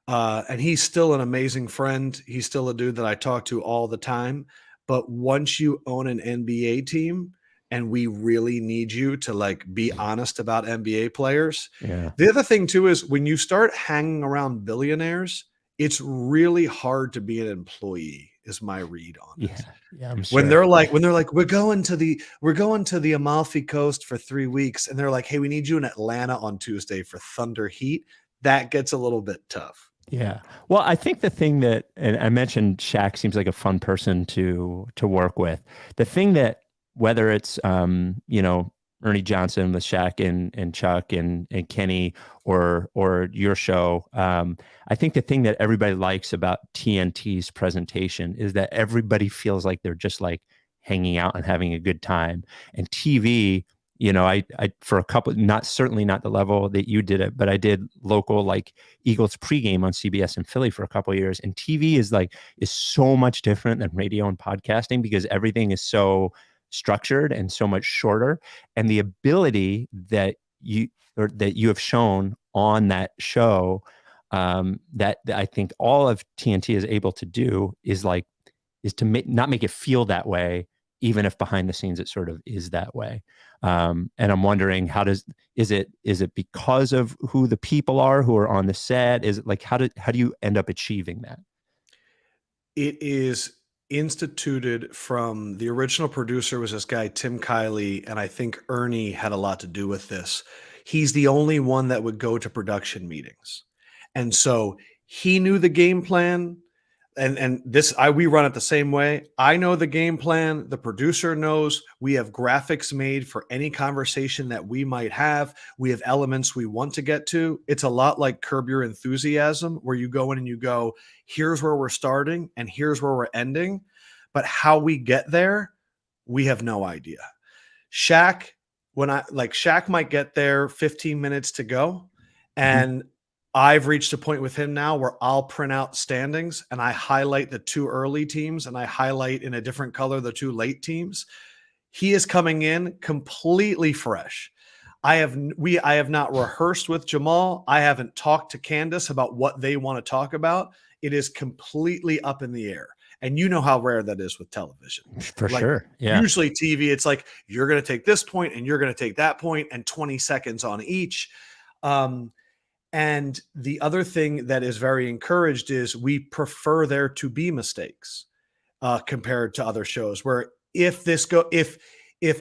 And he's still an amazing friend. He's still a dude that I talk to all the time. But once you own an NBA team and we really need you to like be honest about NBA players. Yeah. The other thing too is when you start hanging around billionaires, it's really hard to be an employee is my read on it. Yeah, I'm sure. When they're like, we're going to the Amalfi Coast for 3 weeks. And they're like, hey, we need you in Atlanta on Tuesday for Thunder Heat. That gets a little bit tough. Yeah. Well, I think the thing that, and I mentioned Shaq seems like a fun person to work with. The thing that, whether it's, Ernie Johnson with Shaq and Chuck and Kenny or your show, I think the thing that everybody likes about TNT's presentation is that everybody feels like they're just like hanging out and having a good time. And TV, I for a couple, certainly not the level that you did it, but I did local like Eagles pregame on CBS in Philly for a couple of years. And TV is so much different than radio and podcasting because everything is so structured and so much shorter. And the ability that you have shown on that show, that I think all of TNT is able to do is to not make it feel that way, even if behind the scenes it sort of is that way. And I'm wondering, is it because of who the people are who are on the set? Is it like, how do you end up achieving that? It is instituted from the original producer was this guy, Tim Kiley. And I think Ernie had a lot to do with this. He's the only one that would go to production meetings. And so he knew the game plan. And we run it the same way. I know the game plan. The producer knows. We have graphics made for any conversation that we might have. We have elements we want to get to. It's a lot like Curb Your Enthusiasm, where you go in and you go, here's where we're starting and here's where we're ending. But how we get there, we have no idea. Shaq might get there 15 minutes to go. And I've reached a point with him now where I'll print out standings and I highlight the 2 early teams and I highlight in a different color the 2 late teams. He is coming in completely fresh. I have not rehearsed with Jamal. I haven't talked to Candace about what they want to talk about. It is completely up in the air. And you know how rare that is with television. For sure. Yeah. Usually TV, it's like, you're going to take this point and you're going to take that point and 20 seconds on each. And the other thing that is very encouraged is we prefer there to be mistakes compared to other shows where if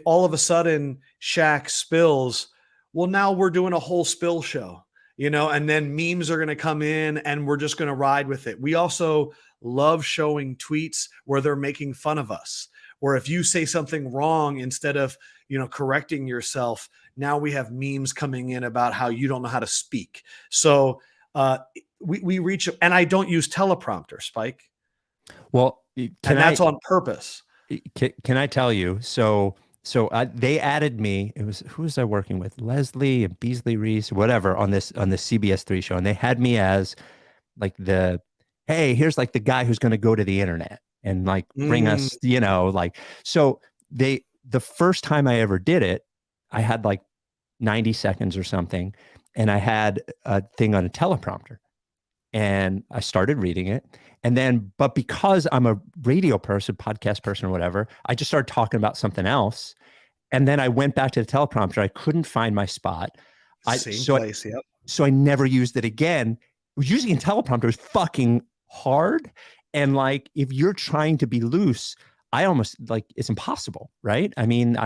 all of a sudden Shaq spills, well, now we're doing a whole spill show, and then memes are going to come in and we're just going to ride with it. We also love showing tweets where they're making fun of us, or if you say something wrong, instead of, correcting yourself, now we have memes coming in about how you don't know how to speak. So we reach, and I don't use teleprompter, Spike. Well, that's on purpose. Can I tell you? So they added me. Who was I working with? Leslie and Beasley Reese, whatever, on the CBS3 show. And they had me as like hey, here's like the guy who's going to go to the internet and like bring us, so the first time I ever did it, I had like 90 seconds or something. And I had a thing on a teleprompter and I started reading it. And then, but because I'm a radio person, podcast person or whatever, I just started talking about something else. And then I went back to the teleprompter. I couldn't find my spot. So I never used it again. Using a teleprompter is fucking hard. And like, if you're trying to be loose, I almost like, it's impossible, right? I mean,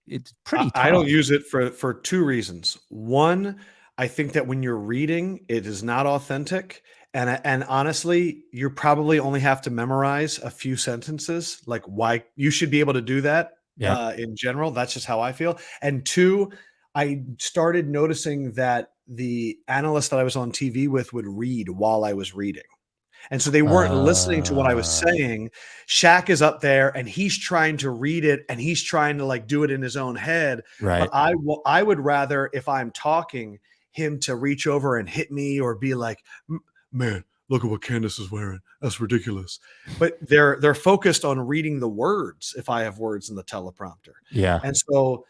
it's pretty tough. I don't use it for two reasons. One, I think that when you're reading, it is not authentic. And honestly, you probably only have to memorize a few sentences. Like, why you should be able to do that in general. That's just how I feel. And two, I started noticing that the analyst that I was on TV with would read while I was reading. And so they weren't listening to what I was saying. Shaq is up there and he's trying to read it and he's trying to like do it in his own head. Right. But I would rather, if I'm talking, him to reach over and hit me or be like, man, look at what Candace is wearing. That's ridiculous. But they're focused on reading the words if I have words in the teleprompter. Yeah. And so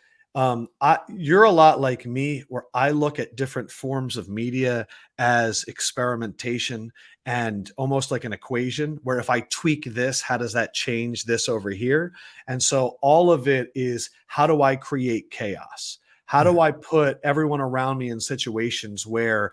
you're a lot like me, where I look at different forms of media as experimentation and almost like an equation, where if I tweak this, how does that change this over here? And so all of it is, how do I create chaos? How do I put everyone around me in situations where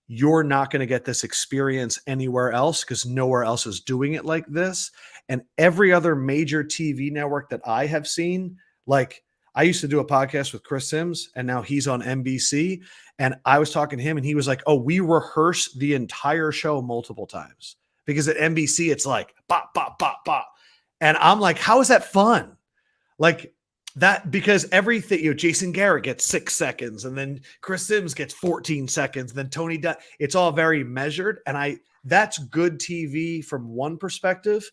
you're not going to get this experience anywhere else because nowhere else is doing it like this? And every other major TV network that I have seen, like, I used to do a podcast with Chris Sims and now he's on NBC. And I was talking to him and he was like, oh, we rehearse the entire show multiple times because at NBC, it's like, bop, bop, bop, bop. And I'm like, how is that fun? Like that, because everything, Jason Garrett gets 6 seconds and then Chris Sims gets 14 seconds. Then Tony Dunn, it's all very measured. And that's good TV from one perspective.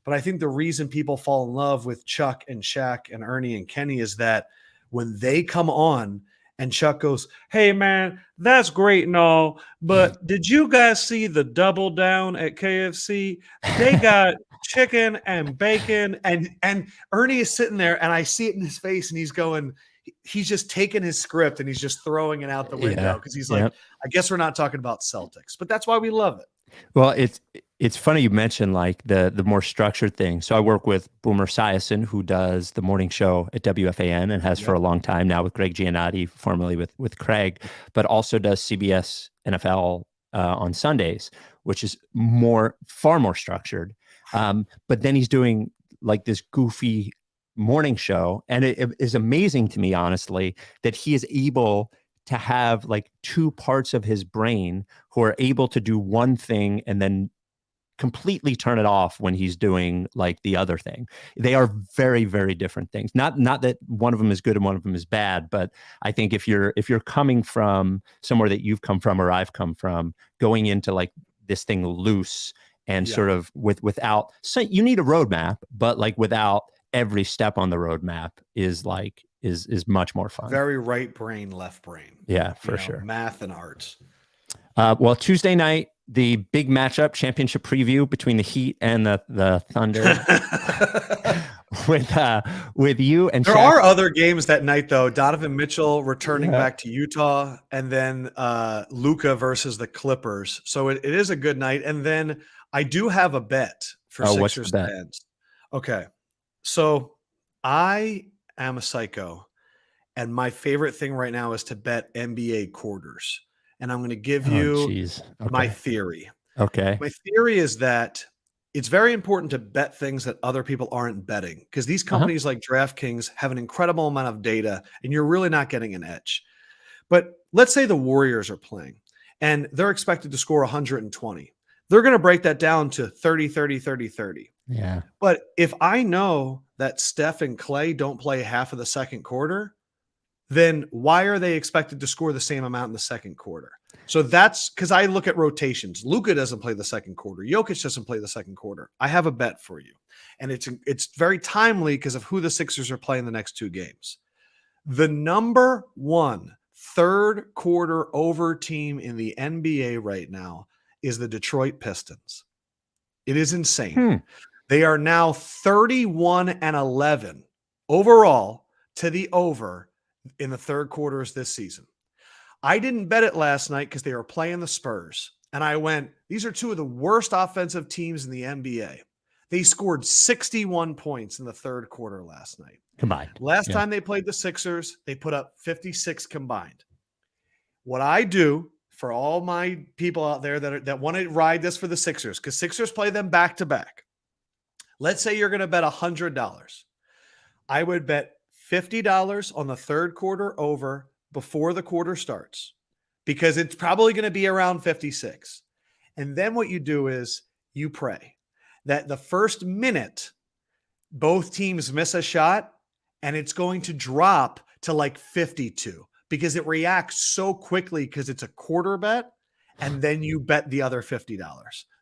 But I think the reason people fall in love with Chuck and Shaq and Ernie and Kenny is that when they come on and Chuck goes, hey, man, that's great and all, but did you guys see the double down at KFC? They got chicken and bacon. And Ernie is sitting there and I see it in his face and he's just taking his script and he's just throwing it out the window because he's like, I guess we're not talking about Celtics, but that's why we love it. Well, it's funny you mentioned like the more structured thing. So I work with Boomer Esiason, who does the morning show at WFAN and has for a long time now with Greg Giannotti, formerly with Craig, but also does CBS NFL on Sundays, which is far more structured. But then he's doing like this goofy morning show. And it is amazing to me, honestly, that he is able to have like two parts of his brain who are able to do one thing and then completely turn it off when he's doing like the other thing. They are very, very different things. Not that one of them is good and one of them is bad, but I think if you're coming from somewhere that you've come from or I've come from, going into like this thing loose and sort of without, so you need a roadmap, but like without every step on the roadmap is much more fun. Very right brain, left brain. Yeah, for sure. Math and arts. Well, Tuesday night, the big matchup, championship preview between the Heat and the Thunder, with you and there Shaq. Are other games that night though. Donovan Mitchell returning back to Utah, and then Luka versus the Clippers. So it is a good night. And then I do have a bet for Sixers fans. Okay, so I am a psycho, and my favorite thing right now is to bet NBA quarters. And I'm going to give you my theory. Okay. My theory is that it's very important to bet things that other people aren't betting, because these companies like DraftKings have an incredible amount of data and you're really not getting an edge. But let's say the Warriors are playing and they're expected to score 120. They're going to break that down to 30, 30, 30, 30. Yeah. But if I know that Steph and Clay don't play half of the second quarter, then why are they expected to score the same amount in the second quarter? So that's because I look at rotations. Luka doesn't play the second quarter. Jokic doesn't play the second quarter. I have a bet for you. and it's very timely because of who the Sixers are playing the next 2 games. The number 1 third quarter over team in the NBA right now is the Detroit Pistons. It is insane. They are now 31-11 overall to the over in the third quarters this season. I didn't bet it last night because they were playing the Spurs. And I went, these are 2 of the worst offensive teams in the NBA. They scored 61 points in the third quarter last night. Combined. Last time they played the Sixers, they put up 56 combined. What I do for all my people out there that want to ride this for the Sixers, because Sixers play them back to back. Let's say you're going to bet $100. I would bet $50 on the third quarter over before the quarter starts, because it's probably going to be around 56. And then what you do is you pray that the first minute both teams miss a shot and it's going to drop to like 52, because it reacts so quickly because it's a quarter bet, and then you bet the other $50.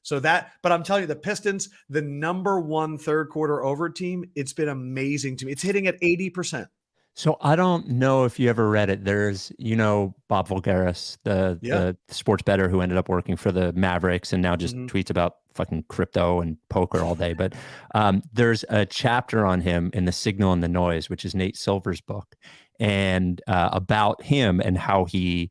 So that, but I'm telling you, the Pistons, the number 1 third quarter over team, it's been amazing to me. It's hitting at 80%. So I don't know if you ever read it. There's, Bob Voulgaris, the sports bettor who ended up working for the Mavericks and now just tweets about fucking crypto and poker all day. But there's a chapter on him in The Signal and the Noise, which is Nate Silver's book, and about him and how he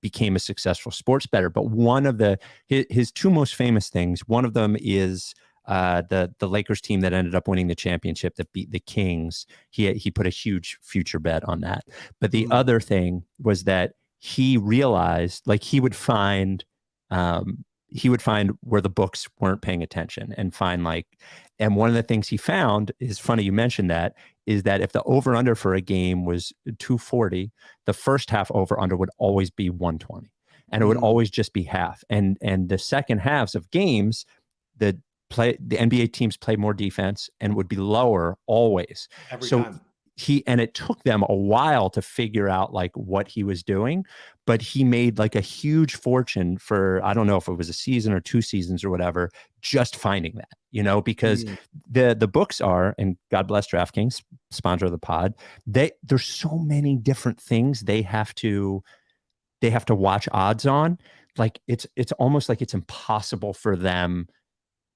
became a successful sports bettor. But one of his 2 most famous things, one of them is the Lakers team that ended up winning the championship that beat the Kings. He put a huge future bet on that. But the other thing was that he realized, like, he would find where the books weren't paying attention and and one of the things he found is, funny you mentioned that, is that if the over under for a game was 240, the first half over under would always be 120, and it would always just be half. And the second halves of games, the NBA teams play more defense and would be lower always. Every time. And it took them a while to figure out like what he was doing, but he made like a huge fortune for, I don't know if it was a season or 2 seasons or whatever, just finding that, because the books are, and God bless DraftKings, sponsor of the pod, there's so many different things they have to watch odds on. Like it's almost like it's impossible for them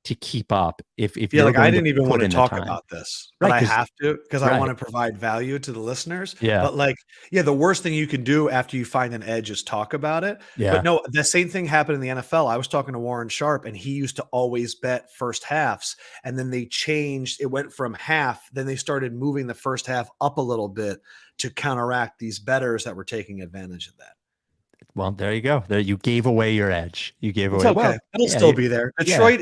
to keep up if you're like, going I didn't even want to talk time. about this, but I have to, because I want to provide value to the listeners. But the worst thing you can do after you find an edge is talk about it. But no, the same thing happened in the NFL. I was talking to Warren Sharp, and he used to always bet first halves, and then they changed. It went from half, then they started moving the first half up a little bit to counteract these bettors that were taking advantage of that. Well, there you go. There, you gave away your edge. You gave away. Okay. Well, it'll still be there. Detroit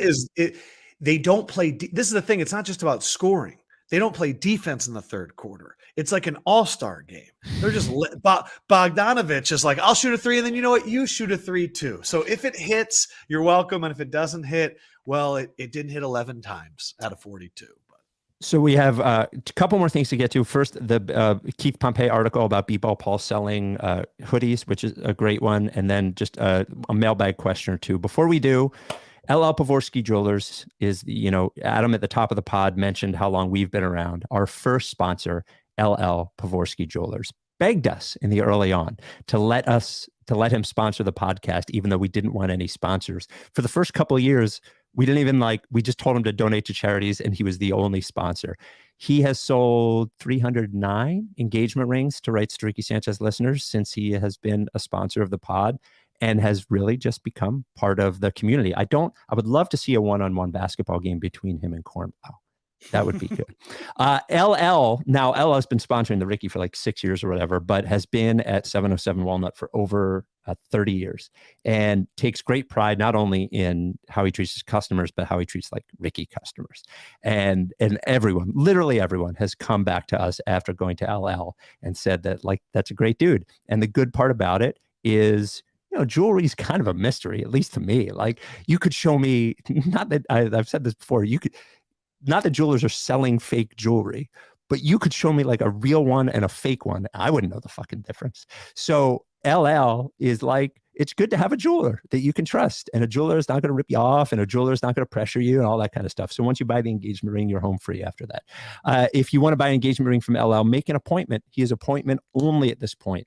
they don't play. This is the thing. It's not just about scoring. They don't play defense in the third quarter. It's like an all-star game. They're just Bogdanovich is like, I'll shoot a 3, and then you know what? You shoot a 3 too. So if it hits, you're welcome, and if it doesn't hit, well, it didn't hit 11 times out of 42. So we have a couple more things to get to. First, the Keith Pompey article about BBall Paul selling hoodies, which is a great one. And then just a mailbag question or 2. Before we do, LL Pavorsky Jewelers is, Adam at the top of the pod mentioned how long we've been around. Our first sponsor, LL Pavorsky Jewelers, begged us in the early on to let him sponsor the podcast, even though we didn't want any sponsors. For the first couple of years, we didn't even we just told him to donate to charities, and he was the only sponsor. He has sold 309 engagement rings to Rights To Ricky Sanchez listeners since he has been a sponsor of the pod, and has really just become part of the community. I would love to see a one-on-one basketball game between him and Kornblau. That would be good. LL has been sponsoring the Ricky for like 6 years or whatever, but has been at 707 Walnut for over 30 years, and takes great pride not only in how he treats his customers, but how he treats like Ricky customers. And everyone, literally everyone, has come back to us after going to LL and said that like, that's a great dude. And the good part about it is, jewelry is kind of a mystery, at least to me. Like, you could show me, not that I've said this before, not that jewelers are selling fake jewelry, but you could show me like a real one and a fake one. I wouldn't know the fucking difference. So LL is like, it's good to have a jeweler that you can trust, and a jeweler is not going to rip you off, and a jeweler is not going to pressure you and all that kind of stuff. So once you buy the engagement ring, you're home free after that. If you want to buy an engagement ring from LL, make an appointment. He is appointment only at this point.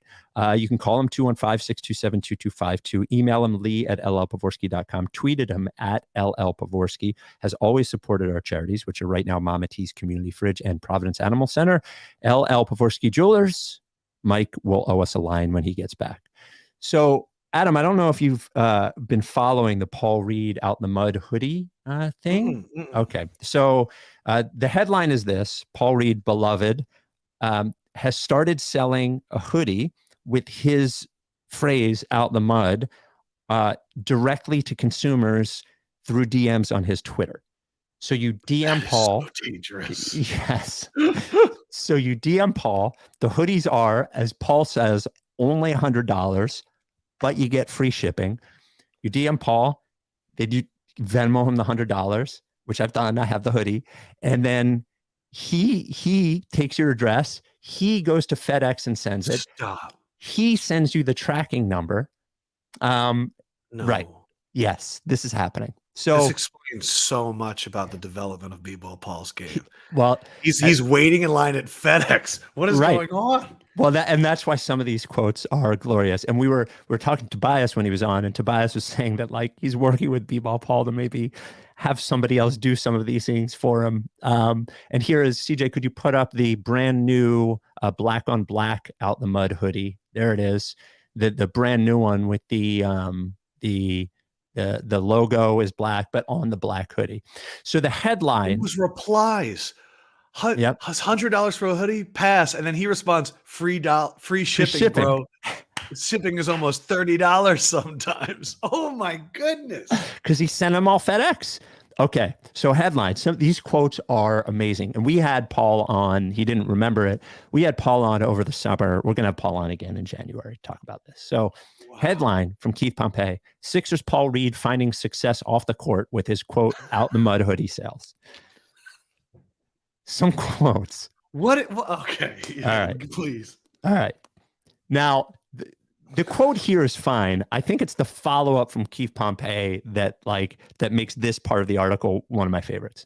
You can call him 215-627-2252. Email him lee@llpavorsky.com. Tweeted him @LLPavorsky. Has always supported our charities, which are right now Mama T's Community Fridge and Providence Animal Center. LL Pavorsky Jewelers. Mike will owe us a line when he gets back. So, Adam, I don't know if you've been following the Paul Reed Out in the Mud hoodie thing. Okay. So the headline is this: Paul Reed, beloved, has started selling a hoodie with his phrase "out in the mud" directly to consumers through DMs on his Twitter. So you DM Paul. So dangerous. Yes. So you DM Paul. The hoodies are, as Paul says, only $100. But you get free shipping. You DM Paul, then you Venmo him the $100, which I've done. I have the hoodie, and then he takes your address. He goes to FedEx and sends it. Stop. He sends you the tracking number. No. Right. Yes, this is happening. So this explains so much about the development of BBall Paul's game. Well, he's waiting in line at FedEx. What is going on? Well, that's why some of these quotes are glorious. And we were talking to Tobias when he was on, and Tobias was saying that like he's working with BBall Paul to maybe have somebody else do some of these things for him. And here is CJ. Could you put up the brand new black on black Out the Mud hoodie? There it is. The brand new one with the logo is black, but on the black hoodie. So the headline it was replies. Yep. $100 for a hoodie, pass, and then he responds, free shipping, bro. Shipping is almost $30 sometimes. Oh my goodness! Because he sent them all FedEx. Okay, so headline. Some these quotes are amazing, and we had Paul on. He didn't remember it. We had Paul on over the summer. We're gonna have Paul on again in January to talk about this. So, headline from Keith Pompey: Sixers Paul Reed finding success off the court with his quote "Out the Mud" hoodie sales. Some quotes. Okay. Yeah, all right. Please. All right. Now, the quote here is fine. I think it's the follow-up from Keith Pompey that makes this part of the article one of my favorites.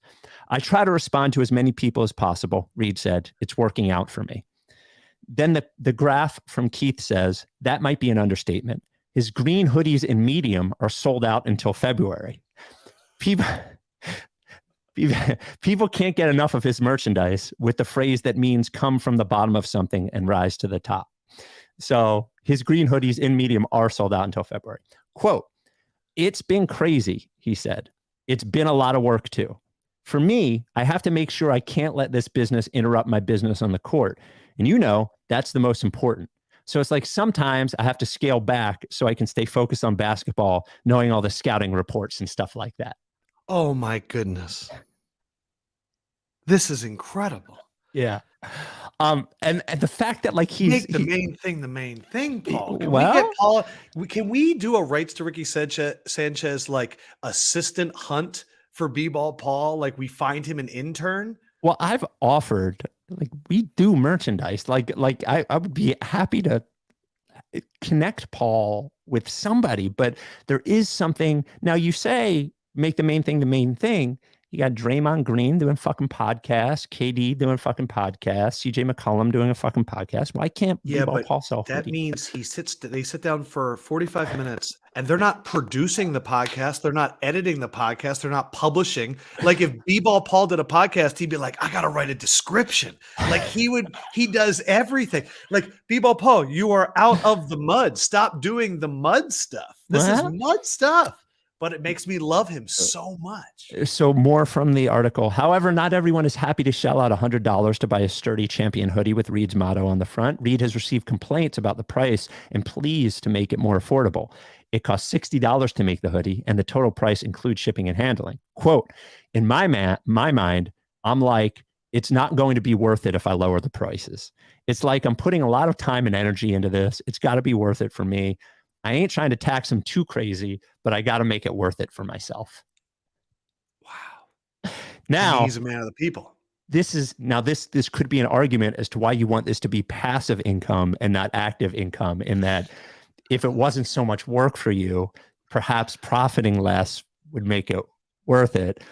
I try to respond to as many people as possible, Reed said. It's working out for me. Then the graph from Keith says, that might be an understatement. His green hoodies in medium are sold out until February. People can't get enough of his merchandise with the phrase that means come from the bottom of something and rise to the top. So his green hoodies in medium are sold out until February. Quote, it's been crazy, he said. It's been a lot of work too. For me, I have to make sure I can't let this business interrupt my business on the court. And that's the most important. So it's like sometimes I have to scale back so I can stay focused on basketball, knowing all the scouting reports and stuff like that. Oh my goodness. This is incredible. Yeah. And the fact that like make the main thing, Paul. Can we do a Rights to Ricky Sanchez like assistant hunt for BBall Paul? Like we find him an intern? Well, I've offered, like we do merchandise. Like I would be happy to connect Paul with somebody, but there is something. Now you say make the main thing. You got Draymond Green doing fucking podcasts, KD doing fucking podcasts, CJ McCollum doing a fucking podcast. Why can't BBall Paul sell that hoodie? Means they sit down for 45 minutes and they're not producing the podcast. They're not editing the podcast. They're not publishing. Like if BBall Paul did a podcast, he'd be like, I got to write a description. Like he does everything. Like BBall Paul, you are out of the mud. Stop doing the mud stuff. This is mud stuff. But it makes me love him so much. So more from the article. However, not everyone is happy to shell out $100 to buy a sturdy champion hoodie with Reed's motto on the front. Reed has received complaints about the price and pleas to make it more affordable. It costs $60 to make the hoodie, and the total price includes shipping and handling. Quote, in my mind, I'm like, it's not going to be worth it if I lower the prices. It's like I'm putting a lot of time and energy into this. It's got to be worth it for me. I ain't trying to tax him too crazy, but I got to make it worth it for myself. Wow. Now he's a man of the people. This could be an argument as to why you want this to be passive income and not active income, in that if it wasn't so much work for you, perhaps profiting less would make it worth it.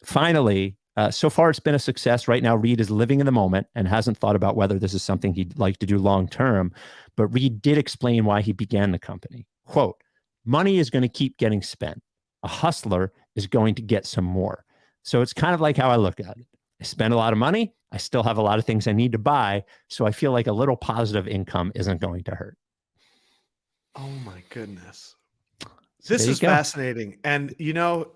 Finally, so far it's been a success. Right now, Reed is living in the moment and hasn't thought about whether this is something he'd like to do long term. But Reed did explain why he began the company. Quote, money is going to keep getting spent. A hustler is going to get some more. So it's kind of like how I look at it. I spend a lot of money. I still have a lot of things I need to buy. So I feel like a little positive income isn't going to hurt. Oh my goodness. This is fascinating. And, you know,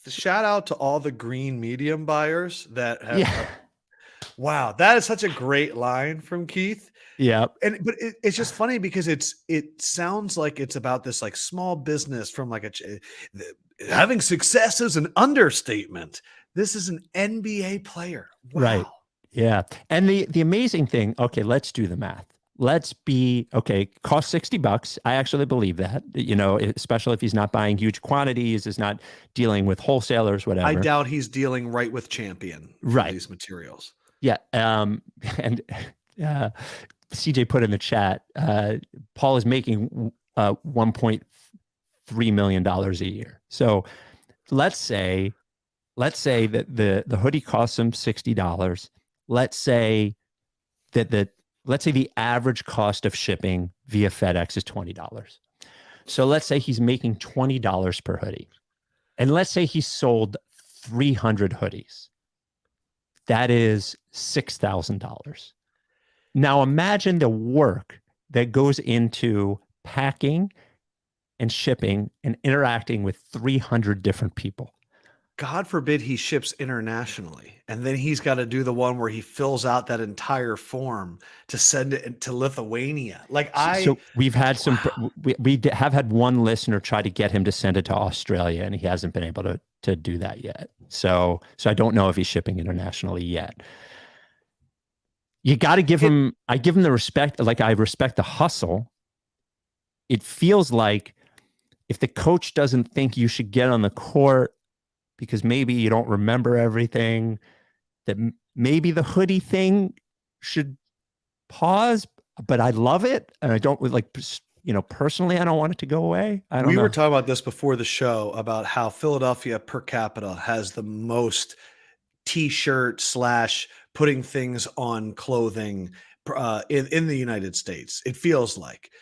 shout out to all the green medium buyers that have. Wow. That is such a great line from Keith. Yeah. But it's just funny because it sounds like it's about this like small business from like having success is an understatement. This is an NBA player. Wow. Right. Yeah. And the amazing thing, okay, let's do the math. Cost $60. I actually believe that, you know, especially if he's not buying huge quantities, is not dealing with wholesalers, whatever. I doubt he's dealing right with Champion for these materials. Yeah. And CJ put in the chat, Paul is making $1.3 million a year. So let's say that the hoodie costs him $60. Let's say the average cost of shipping via FedEx is $20. So let's say he's making $20 per hoodie. And let's say he sold 300 hoodies. That is $6,000. Now imagine the work that goes into packing and shipping and interacting with 300 different people. God forbid he ships internationally. And then he's got to do the one where he fills out that entire form to send it to Lithuania. So we've had we have had one listener try to get him to send it to Australia, and he hasn't been able to do that yet. So I don't know if he's shipping internationally yet. You got to give him, I give him the respect. Like, I respect the hustle. It feels like if the coach doesn't think you should get on the court because maybe you don't remember everything, that maybe the hoodie thing should pause. But I love it. And I don't personally, I don't want it to go away. We were talking about this before the show about how Philadelphia per capita has the most t-shirt / putting things on clothing in the United States. It feels like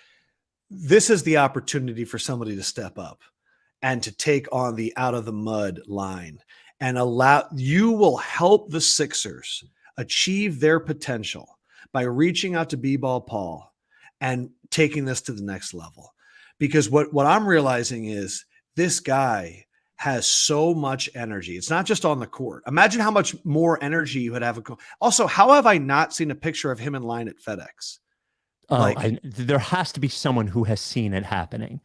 this is the opportunity for somebody to step up and to take on the out of the mud line and you will help the Sixers achieve their potential by reaching out to BBall Paul and taking this to the next level. Because what I'm realizing is this guy has so much energy. It's not just on the court. Imagine how much more energy you would have. Also, how have I not seen a picture of him in line at FedEx? There has to be someone who has seen it happening.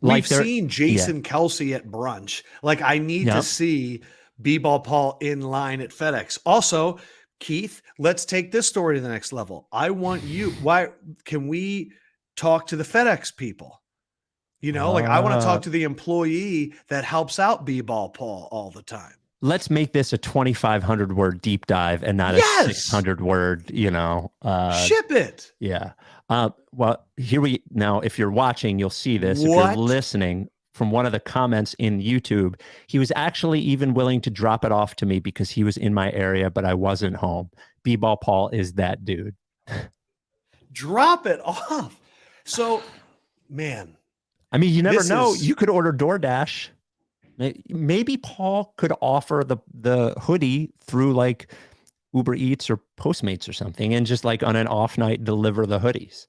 We've seen Jason Kelsey at brunch. I need to see BBall Paul in line at FedEx. Also, Keith, let's take this story to the next level. I want you. Why can we talk to the FedEx people? I want to talk to the employee that helps out BBall Paul all the time. Let's make this a 2,500 word deep dive and not a 600 word, ship it. Yeah. Well, now, if you're watching, you'll see this. If you're listening, from one of the comments in YouTube, he was actually even willing to drop it off to me because he was in my area, but I wasn't home. BBall Paul is that dude. Drop it off. So, man. I mean, you never know. You could order DoorDash. Maybe Paul could offer the hoodie through like Uber Eats or Postmates or something, and just like on an off night deliver the hoodies.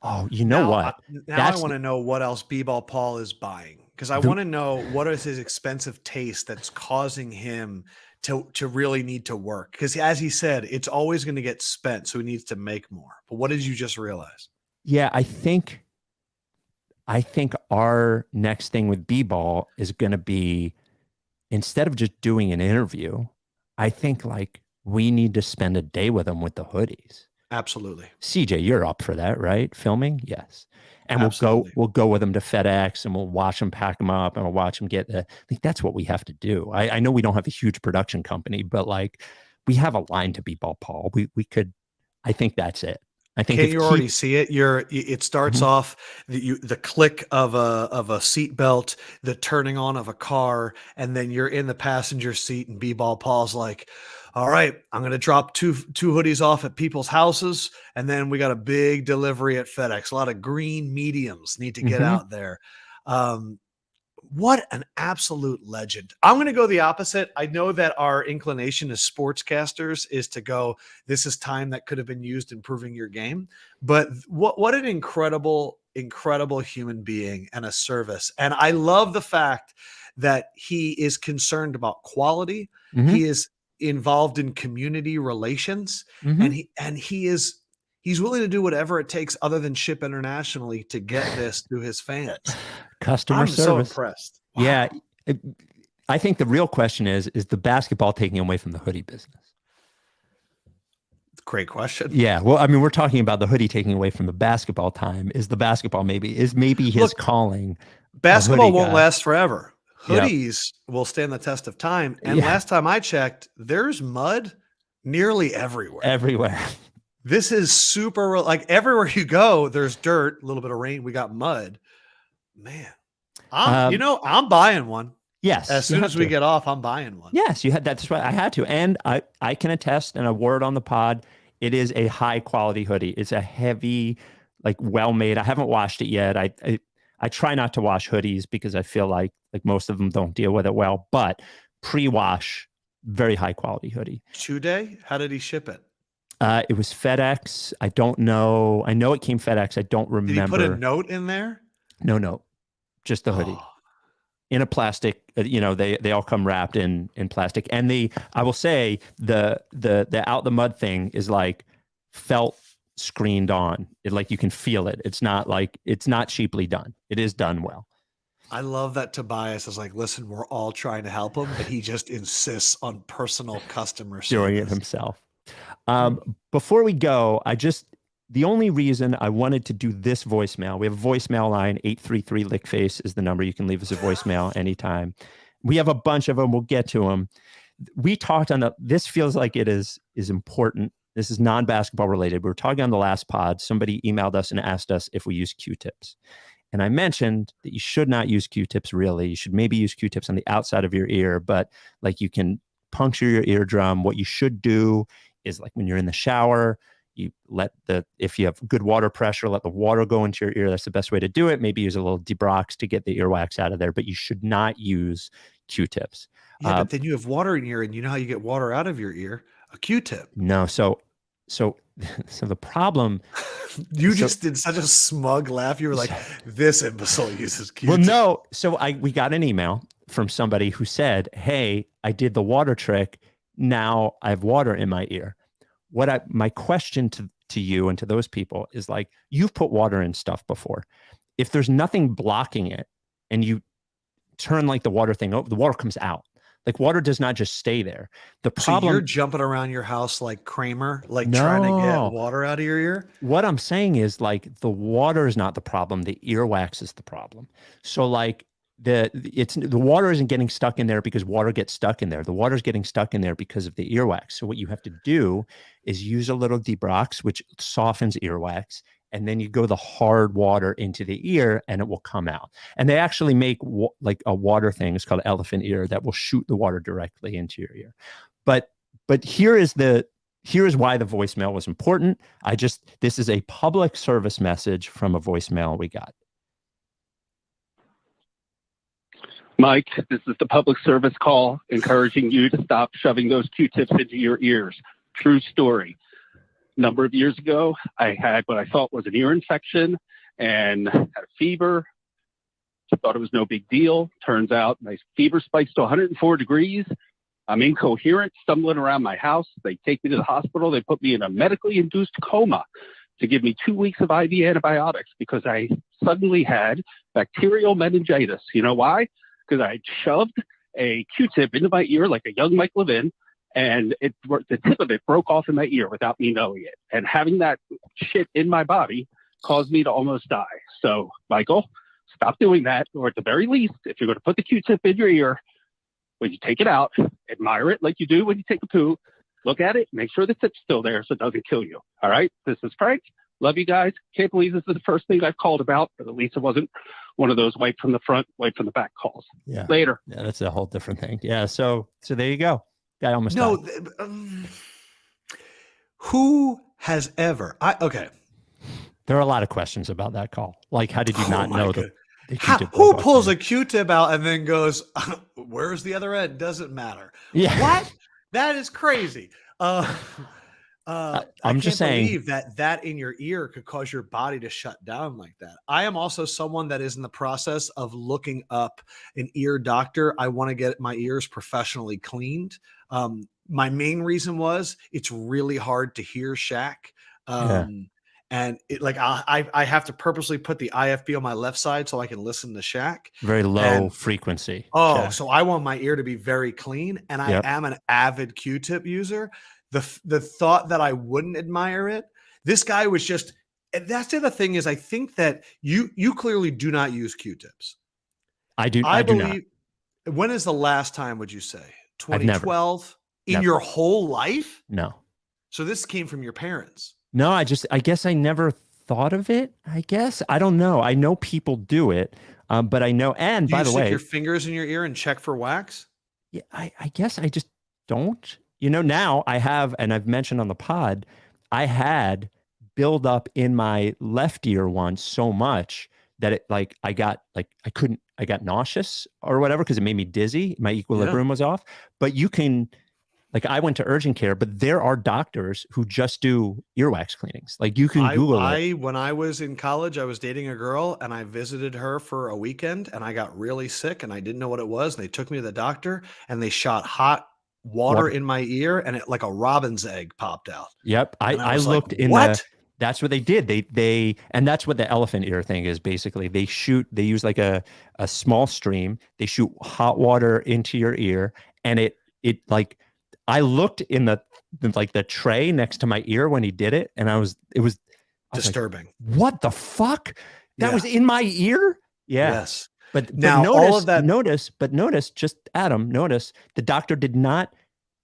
Oh, you know what? Now I want to know what else BBall Paul is buying, because I want to know what is his expensive taste that's causing him to really need to work. Because as he said, it's always going to get spent, so he needs to make more. But what did you just realize? Yeah, I think our next thing with BBall is going to be, instead of just doing an interview, I think we need to spend a day with him with the hoodies. Absolutely. CJ, you're up for that, right? Filming? Yes. And we'll go with him to FedEx and we'll watch him pack them up and we'll watch him get I think that's what we have to do. I know we don't have a huge production company, but we have a line to BBall Paul. We could, I think that's it. I think Can't you already see it? It starts off the click of a seat belt, the turning on of a car, and then you're in the passenger seat, and BBall Paul's like, "All right, I'm going to drop two hoodies off at people's houses, and then we got a big delivery at FedEx. A lot of green mediums need to get out there." What an absolute legend. I'm going to go the opposite. I know that our inclination as sportscasters is to go, this is time that could have been used improving your game. But what an incredible, incredible human being and a service. And I love the fact that he is concerned about quality. He is involved in community relations, and he's willing to do whatever it takes other than ship internationally to get this to his fans. Customer service. So impressed. Wow. Yeah. I think the real question is the basketball taking away from the hoodie business? Great question. Yeah. Well, I mean, we're talking about the hoodie taking away from the basketball time. Is the basketball maybe his calling? Basketball won't last forever. Hoodies will stand the test of time. And last time I checked, there's mud nearly everywhere. Everywhere. This is super, like everywhere you go, there's dirt, a little bit of rain. We got mud. Man, I'm buying one. Yes. As soon as we get off, I'm buying one. Yes, you had. That's why I had to. And I can attest, and a word on the pod, it is a high quality hoodie. It's a heavy, like well-made. I haven't washed it yet. I try not to wash hoodies because I feel like most of them don't deal with it well, but pre-wash, very high quality hoodie. 2-day? How did he ship it? It was FedEx. I don't know. I know it came FedEx. I don't remember. Did he put a note in there? No, just the hoodie in a plastic. They all come wrapped in plastic. And I will say the out the mud thing is like felt screened on. Like you can feel it. It's not cheaply done. It is done well. I love that Tobias is like, listen, we're all trying to help him, but he just insists on personal customer service. Doing it himself. Before we go, the only reason I wanted to do this voicemail, we have a voicemail line, 833-LickFace is the number. You can leave us a voicemail anytime. We have a bunch of them. We'll get to them. We talked this feels like it is important. This is non-basketball related. We were talking on the last pod. Somebody emailed us and asked us if we use Q-tips. And I mentioned that you should not use Q-tips really. You should maybe use Q-tips on the outside of your ear, but like you can puncture your eardrum. What you should do is like when you're in the shower, you if you have good water pressure, let the water go into your ear. That's the best way to do it. Maybe use a little Debrox to get the earwax out of there, but you should not use Q-tips. Yeah, but then you have water in your ear, and you know how you get water out of your ear? A Q-tip. No, so the problem. You just did such a smug laugh. You were like, "This imbecile uses Q-tips." Well, no. So we got an email from somebody who said, "Hey, I did the water trick. Now I have water in my ear." My question to you and to those people is like, you've put water in stuff before. If there's nothing blocking it and you turn like the water thing over, the water comes out. Like water does not just stay there. The problem, so you're jumping around your house like Kramer, trying to get water out of your ear? What I'm saying is like the water is not the problem. The earwax is the problem. So like the water isn't getting stuck in there because water gets stuck in there. The water's getting stuck in there because of the earwax. So what you have to do is use a little Debrox, which softens earwax, and then you go the hard water into the ear and it will come out. And they actually make like a water thing. It's called elephant ear that will shoot the water directly into your ear. But here is why the voicemail was important. This is a public service message from a voicemail we got. Mike, this is the public service call encouraging you to stop shoving those Q-tips into your ears. True story. A number of years ago, I had what I thought was an ear infection and had a fever. I thought it was no big deal. Turns out my fever spikes to 104 degrees. I'm incoherent, stumbling around my house. They take me to the hospital. They put me in a medically induced coma to give me 2 weeks of IV antibiotics because I suddenly had bacterial meningitis. You know why? Because I shoved a Q-tip into my ear like a young Mike Levin, and the tip of it broke off in my ear without me knowing it. And having that shit in my body caused me to almost die. So, Michael, stop doing that. Or at the very least, if you're going to put the Q-tip in your ear, when you take it out, admire it like you do when you take a poo. Look at it, make sure the tip's still there so it doesn't kill you. All right? This is Frank. Love you guys. Can't believe this is the first thing I've called about, but at least it wasn't one of those wipe from the front, wipe from the back calls. Yeah. Later. Yeah, that's a whole different thing. Yeah. So there you go. Guy almost died. Who has ever? Okay. There are a lot of questions about that call. Like, how did you not know the Q-tip who pulls a Q-tip out and then goes, where's the other end? Doesn't matter. Yeah. What? That is crazy. I'm just saying believe that in your ear could cause your body to shut down like that. I am also someone that is in the process of looking up an ear doctor. I want to get my ears professionally cleaned. My main reason was it's really hard to hear Shaq. And it, like I have to purposely put the IFB on my left side so I can listen to Shaq. Very low frequency. Oh, so I want my ear to be very clean, and I am an avid Q-tip user. The thought that I wouldn't admire it, this guy was just. And that's the other thing is I think that you clearly do not use Q-tips. I do. I do not. When is the last time? Would you say 2012 in your whole life? No. So this came from your parents. No, I guess I never thought of it. I guess I don't know. I know people do it, but I know. And by the way, stick your fingers in your ear and check for wax. Yeah, I guess I just don't. You know, now I have, and I've mentioned on the pod, I had build up in my left ear once so much that it I got nauseous or whatever because it made me dizzy. My equilibrium was off. But you can. I went to urgent care, but there are doctors who just do earwax cleanings. Like you can Google it. When I was in college, I was dating a girl and I visited her for a weekend and I got really sick and I didn't know what it was. And they took me to the doctor and they shot hot water in my ear and it like a robin's egg popped out. Yep. I looked in that's what they did. And that's what the elephant ear thing is basically. They use like a small stream. They shoot hot water into your ear and it I looked in the tray next to my ear when he did it, and it was disturbing. Like, what the fuck? That was in my ear? Yeah. Yes. But now notice, all of that. Notice Adam, the doctor did not.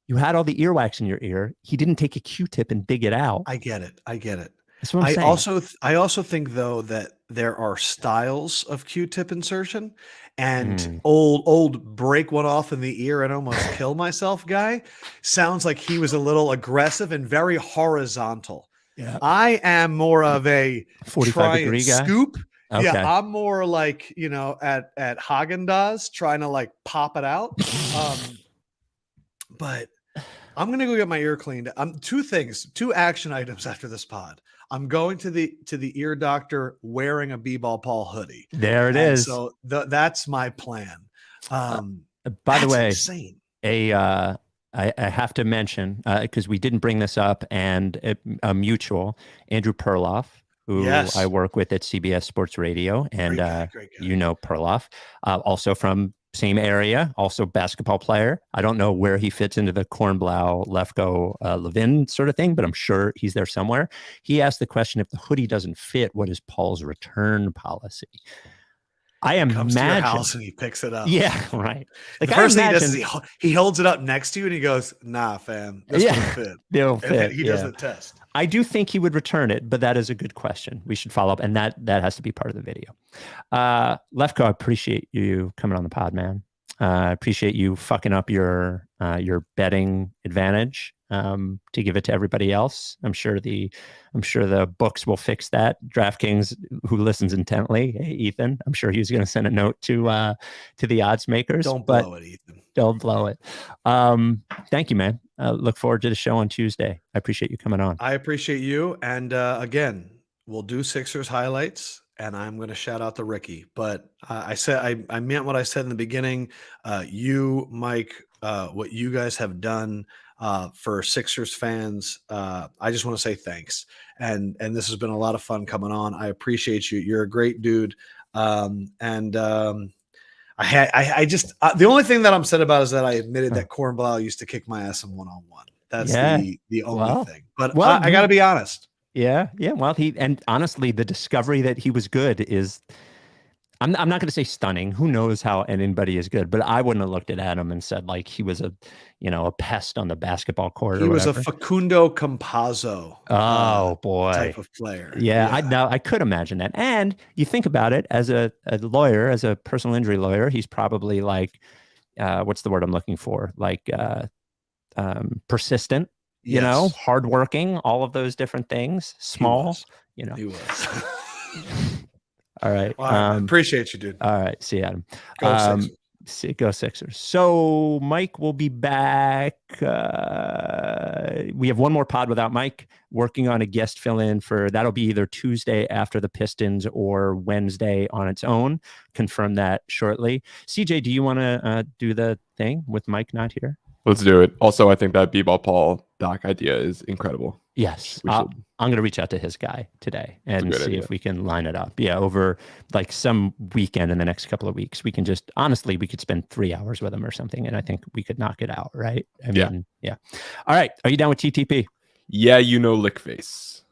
You had all the earwax in your ear. He didn't take a Q-tip and dig it out. I get it. That's what I'm saying. I also think though that there are styles of Q-tip insertion, and old break one off in the ear and almost kill myself guy sounds like he was a little aggressive and very horizontal. Yeah, I am more of a 45-degree guy. Scoop. Okay. Yeah, I'm more like at Haagen-Dazs trying to pop it out. But I'm gonna go get my ear cleaned. Two action items after this pod. I'm going to the ear doctor wearing a BBall Paul hoodie. There it is. So that's my plan. By the way, insane. I have to mention because we didn't bring this up, and a mutual, Andrew Perloff, who I work with at CBS Sports Radio, and great guy. You know Perloff, also from same area, also basketball player. I don't know where he fits into the Kornblau, Lefkoe, Levin sort of thing, but I'm sure he's there somewhere. He asked the question, if the hoodie doesn't fit, what is Paul's return policy? I imagine comes to your house and he picks it up. Yeah, right. The first thing he does is he holds it up next to you and he goes, "Nah, fam, this won't fit." They'll fit. He does the test. I do think he would return it, but that is a good question. We should follow up, and that has to be part of the video. Lefkoe, I appreciate you coming on the pod, man. I appreciate you fucking up your betting advantage to give it to everybody else. I'm sure the books will fix that. DraftKings, who listens intently, hey Ethan, I'm sure he's going to send a note to the odds makers. Don't blow it, Ethan. Don't blow it. Thank you, man. Look forward to the show on Tuesday. I appreciate you coming on. I appreciate you. And again, we'll do Sixers highlights. And I'm going to shout out to Ricky, but I meant what I said in the beginning. You, Mike, what you guys have done for Sixers fans, I just want to say thanks. And this has been a lot of fun coming on. I appreciate you. You're a great dude. The only thing that I'm sad about is that I admitted that Kornblau used to kick my ass in one-on-one. That's the only thing. But I got to be honest. Yeah. Well, and honestly, the discovery that he was good is, I'm not going to say stunning. Who knows how anybody is good, but I wouldn't have looked at Adam and said like he was a pest on the basketball court. He or was whatever. a Facundo Campazzo. Oh boy, type of player. Yeah, I could imagine that. And you think about it, as a lawyer, as a personal injury lawyer, he's probably like, what's the word I'm looking for? Like persistent. Yes. Hardworking, all of those different things. Small. He was. All right. All right, appreciate you, dude. All right. See you, Adam. Go Sixers. Go Sixers. So Mike will be back. We have one more pod without Mike, working on a guest fill-in that'll be either Tuesday after the Pistons or Wednesday on its own. Confirm that shortly. CJ, do you want to do the thing with Mike not here? Let's do it. Also, I think that BBall Paul doc idea is incredible. Yes. I'm going to reach out to his guy today and see if we can line it up. Yeah. Over like some weekend in the next couple of weeks, we can honestly, we could spend 3 hours with him or something. And I think we could knock it out. Right. I mean, yeah. All right. Are you down with TTP? Yeah. Lick face.